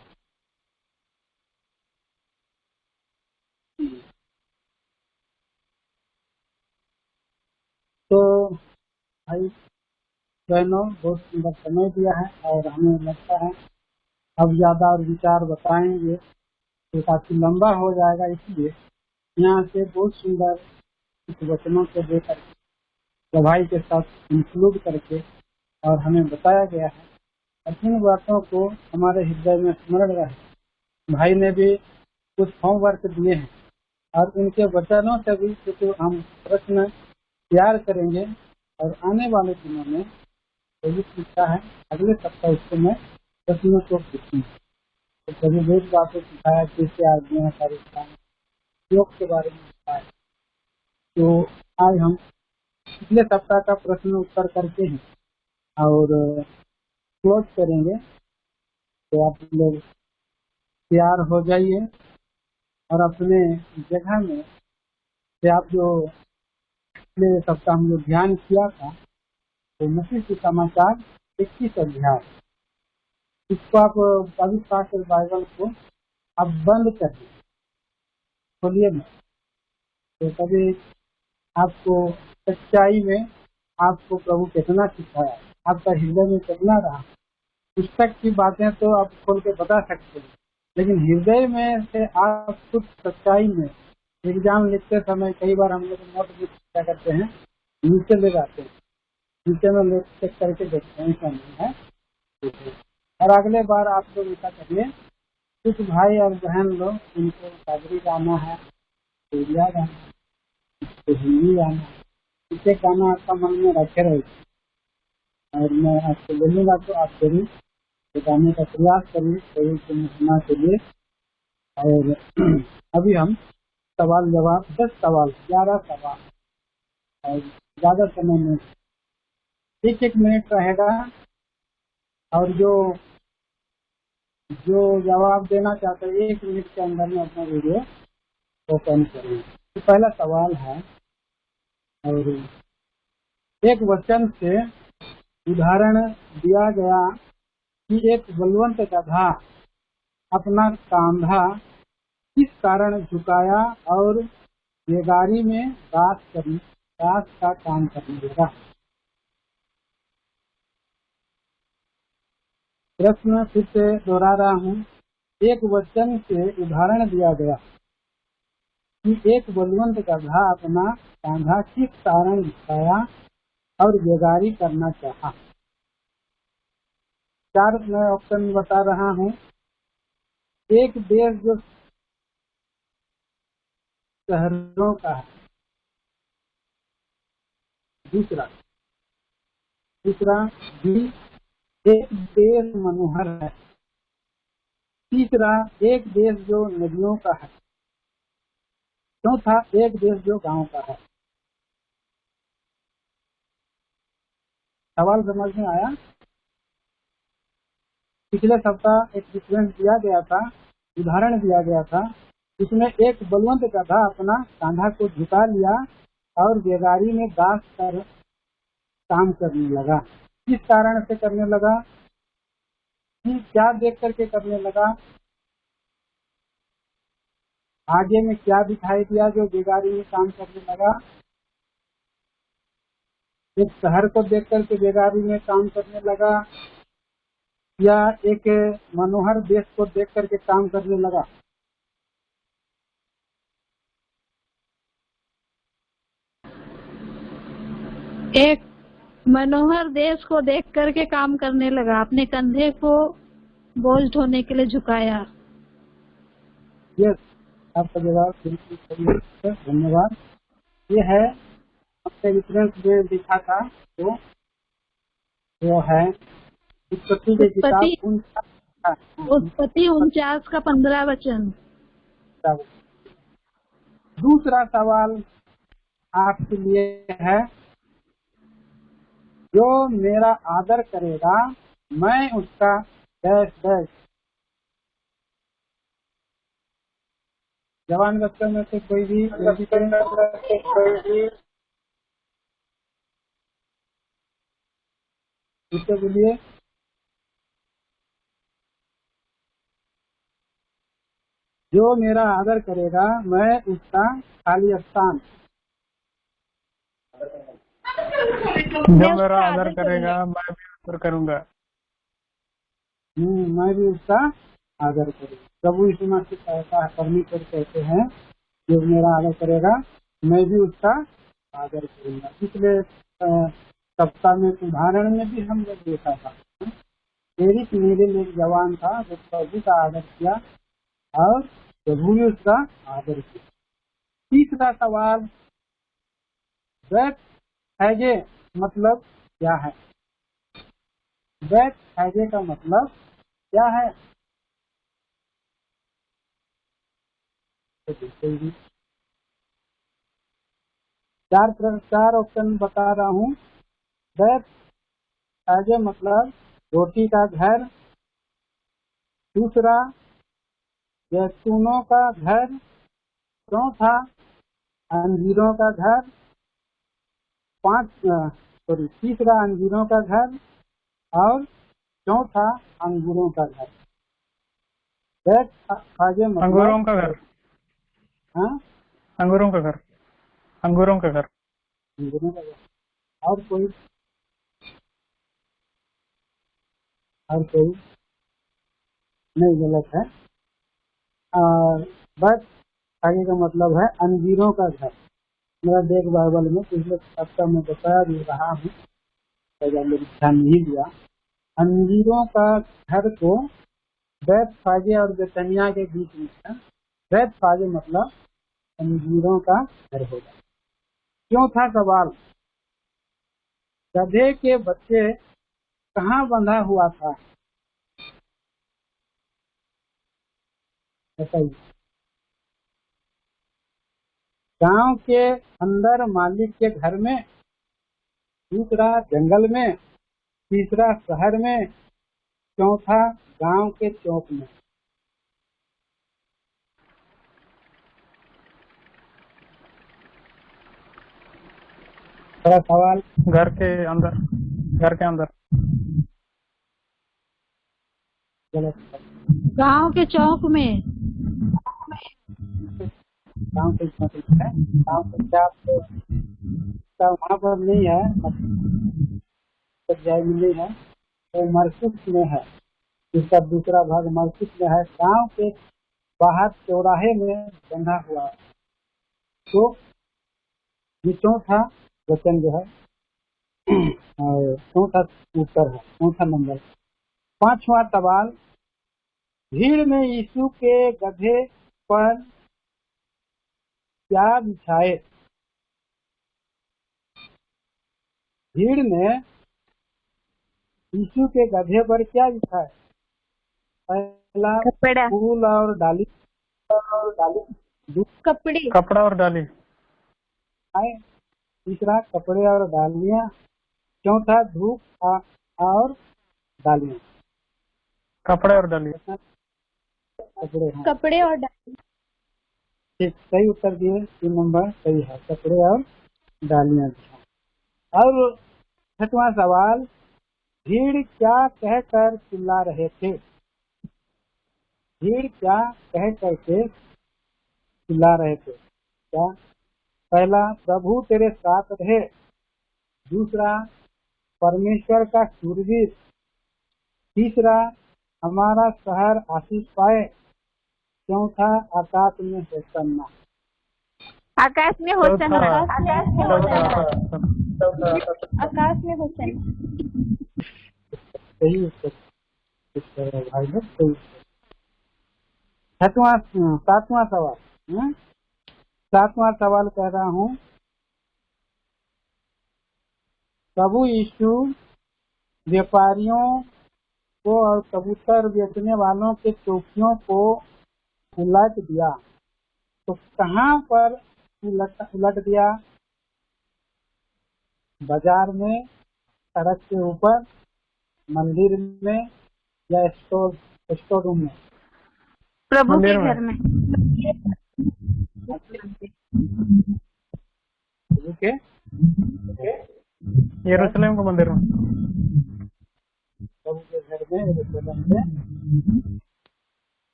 तो भाई बहनों, बहुत सुंदर समय दिया है और हमें लगता है अब ज्यादा और विचार बताएंगे तो काफी लंबा हो जाएगा, इसलिए यहाँ से बहुत सुंदर कुछ वचनों को देकर गवाही के साथ इंक्लूड करके और हमें बताया गया है। जिन बातों को हमारे हृदय में स्मरण रहे। भाई ने भी कुछ होमवर्क दिए हैं और उनके वचनों से भी कुछ हम प्रश्न तैयार करेंगे और आने वाले दिनों में जो शिक्षा है अगले सप्ताह उसको मैं प्रश्नों को पूछूंगा। तो कभी बहुत बातें सिखाया, कैसे आदमी है सारे योग के बारे में सिखाया। तो आज हम पिछले सप्ताह का प्रश्न उत्तर करते हैं और क्लोज करेंगे। तो आप लोग तैयार हो जाइए और अपने जगह में से आप जो पिछले सप्ताह हम जो ध्यान किया था तो मसीह के समाचार 21 अध्याय, इसको आप पवित्र शास्त्र बाइबल को आप बंद कर दीजिए, खोलिए मत। तो कभी आपको सच्चाई में आपको प्रभु कितना सिखाया, आपका हृदय में कितना रहा। पुस्तक की बातें तो आप खोल के बता सकते हैं, लेकिन हृदय में से आप खुद सच्चाई में एग्जाम लिखते समय कई बार हम लोग नोटबुक क्या करते हैं, नीचे ले जाते हैं, नीचे में लोग चेक करके देखते हैं ऐसा नहीं है। और अगले बार आप लोग ऐसा करिए, कुछ भाई और बहन लोग उनको सागरी गाना है, सूर्या गाना है, हिंदी गाना है, इसे गाना आपका मन में रखे रहेगा और मैं आपको बोलूँगा तो आप जरूर गाने का प्रयास करिए प्रभु की महिमा के लिए। और अभी हम सवाल जवाब 10 सवाल 11 सवाल और ज्यादा समय में 1-1 मिनट रहेगा और जो जवाब देना चाहते हैं 1 मिनट के अंदर में अपना वीडियो ओपन करेंगे। तो पहला सवाल है और एक वचन से उदाहरण दिया गया कि एक बलवंत गधा अपना कांधा किस कारण झुकाया और बेगारी में दास का काम करने लगा। प्रश्न फिर से दोहरा रहा हूँ। एक वचन से उदाहरण दिया गया कि एक बलवंत गधा अपना कान्हा किस कारण दिखाया और बेगारी करना चाहा। 4 मैं ऑप्शन बता रहा हूँ। एक देश जो शहरों का है, दूसरा भी एक देश मनोहर है, तीसरा एक देश जो नदियों का है, चौथा एक देश जो गांव का है। सवाल समझ में आया? पिछले सप्ताह एक सीक्वेंस दिया गया था, उदाहरण दिया गया था। इसमें एक बलवंत गधा अपना कांधा को झुका लिया और बेगारी में दास कर काम करने लगा। किस कारण से करने लगा? क्या देख करके करने लगा? आगे में क्या दिखाई दिया जो बेगारी में काम करने लगा? एक शहर को देख करके बेगारी में काम करने लगा या एक मनोहर देश को देख करके काम करने लगा? एक मनोहर देश को देख करके काम करने लगा, अपने कंधे को बोझ ढोने के लिए झुकाया। यस, आपका जवाब बिल्कुल सही है, धन्यवाद। ये है अपने रेफरेंस में लिखा था, तो वो है उत्पत्ति की किताब उत्पत्ति 49 का 15 वचन। दूसरा सवाल आपके लिए है, जो मेरा आदर करेगा मैं उसका डैश डैश। जवान बच्चों में से कोई भी उससे बोलिए। जो मेरा आदर करेगा मैं उसका खाली स्थान। जो मेरा आदर करेगा मैं भी आदर करूंगा। मैं भी उसका आदर करूंगा। प्रभु यीशु मसीह ऐसा परमेश्वर कहते हैं, जो मेरा आदर करेगा मैं भी उसका आदर करूंगा। पिछले सप्ताह में उदाहरण में भी हम लोग देखा था, एरिक मेरे लिए जवान था जो प्रभु का आदर किया और प्रभु ने उसका आदर किया। तीसरा सवाल, बैठ हैजे मतलब क्या है? बैठ हैजे का मतलब क्या है? चार ऑप्शन बता रहा हूँ। बैठ हैजे मतलब रोटी का घर, दूसरा जैतूनों का घर, चौथा अंजीरों का घर, तीसरा अंजीरों का घर और चौथा अंगूरों का घर। बैठ हैजे मतलब अंगूरों का घर। हाँ, अंगूरों का घर। अंगूरों का घर। अंगूरों का घर। और कोई नहीं, गलत है। बट आगे का मतलब है अंजीरों का घर। मेरा देख बाइबल में पिछले सप्ताह में बताया भी रहा हूँ, ध्यान नहीं दिया। अंजीरों का घर को बैतफागे और बेतनिया के बीच में है। बैतफागे मतलब अंजीरों का घर होगा। चौथा सवाल, गधे के बच्चे कहाँ बंधा हुआ था? बताइए। गांव के अंदर मालिक के घर में, दूसरा जंगल में, तीसरा शहर में, चौथा गांव के चौक में। थोड़ा सवाल। घर के अंदर। घर के अंदर। गांव के चौक में। गांव के चौक में है। गांव के वहाँ पर नहीं है, नहीं है, तो मरकुस में है। इसका दूसरा भाग मरकुस में है। गांव के बाहर चौराहे में बंधा हुआ है। तो ये चौथा वचन जो है और चौथा उत्तर है, चौथा नंबर। पांचवा सवाल, भीड़ में यीशु के गधे पर क्या बिछाए? भीड़ में यीशु के गधे पर क्या बिछाए? पहला कपड़ा फूल और डाली, कपड़ा और डाली। आए। तीसरा कपड़े और डालियां। चौथा धूप और डालियां। कपड़े और डाली। कपड़े, हाँ कपड़े और डाली। ठीक, सही उत्तर दिए। 3 नंबर सही है, कपड़े और डालियां। और छठवां सवाल, भीड़ क्या कहकर चिल्ला रहे थे? भीड़ क्या कह करके चिल्ला रहे थे? क्या? पहला प्रभु तेरे साथ रहे। दूसरा परमेश्वर का शूरवीर। तीसरा हमारा शहर आशीष पाए। चौथा आकाश में होसन्ना। आकाश में होसन्ना। आकाश में होसन्ना। सही उत्तर भाई लोग, सही। सातवां सवाल, सातवां सवाल कह रहा हूँ, प्रभु यीशु व्यापारियों को और कबूतर बेचने वालों के चौकियों को उलट दिया, तो कहाँ पर उलट दिया? बाजार में, सड़क के ऊपर, मंदिर में या स्टोर रूम में? प्रभु के घर में। प्रभु के यरूशलेम के मंदिर में। प्रभु के घर में, यरूशलेम में।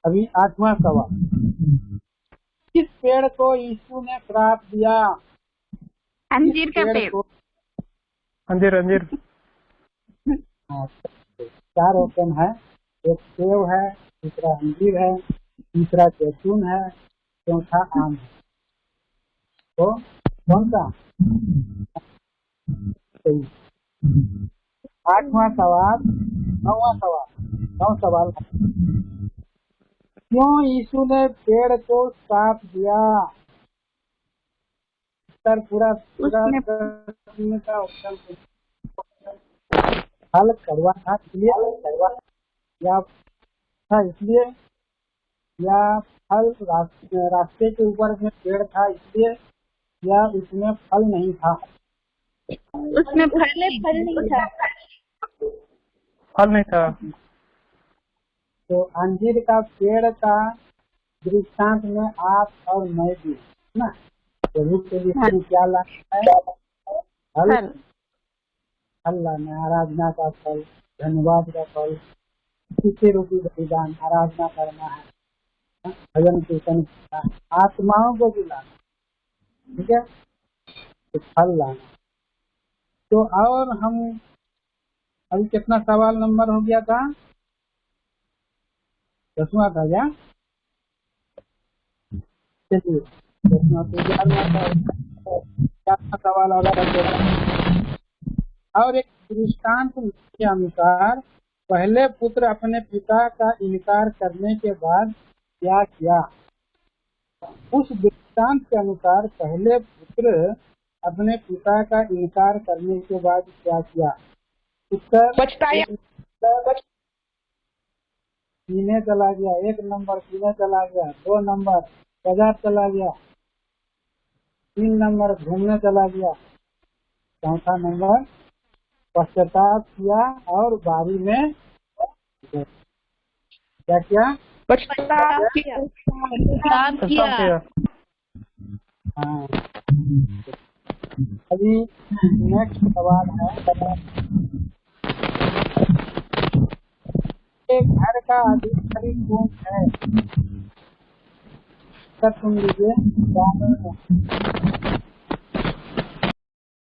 अभी आठवां सवाल, किस पेड़ को यीशु ने श्राप दिया? अंजीर का पेड़। अंजीर। चार ऑप्शन है, एक सेब है, दूसरा अंजीर है, तीसरा जैतून है, चौथा आम है। तो कौन सा? सही। आठवां सवाल, नौ सवाल, क्यों यीशु ने पेड़ को श्राप दिया? उत्तर पूरा करने का ऑप्शन, फल कड़वा था इसलिए, या था इसलिए, या फल रास्ते के ऊपर में पेड़ था इसलिए, या उसमें फल नहीं था? उसमें फल नहीं था। फल नहीं था। तो अंजीर का पेड़ का दृष्टांत में आप और मैं भी ना, प्रभु के लिए क्या लाना है? फल लाना, आराधना का फल, धन्यवाद का फल, किसी रूपी बलिदान, आराधना करना है, भजन कीर्तन करना है, आत्माओं को भी लाना, ठीक है, तो फल लाना। तो और हम अभी कितना सवाल नंबर हो गया था? 10वां था क्या? चलिए 10वां तो 11वां सवाल और एक दृष्टांत के अनुसार पहले पुत्र अपने पिता का इनकार करने के बाद क्या किया? उस दृष्टांत के अनुसार पहले पुत्र अपने पिता का इनकार करने के बाद क्या किया? उत्तर पीने चला गया, 1 नंबर पीने चला गया, 2 नंबर बाजार चला गया, 3 नंबर घूमने चला गया, चौथा नंबर पश्चाताप किया और बारी में क्या किया? पश्चाताप किया। हाँ। अभी नेक्स्ट सवाल है, एक घर का अधिकारी कौन है? सुन लीजिए,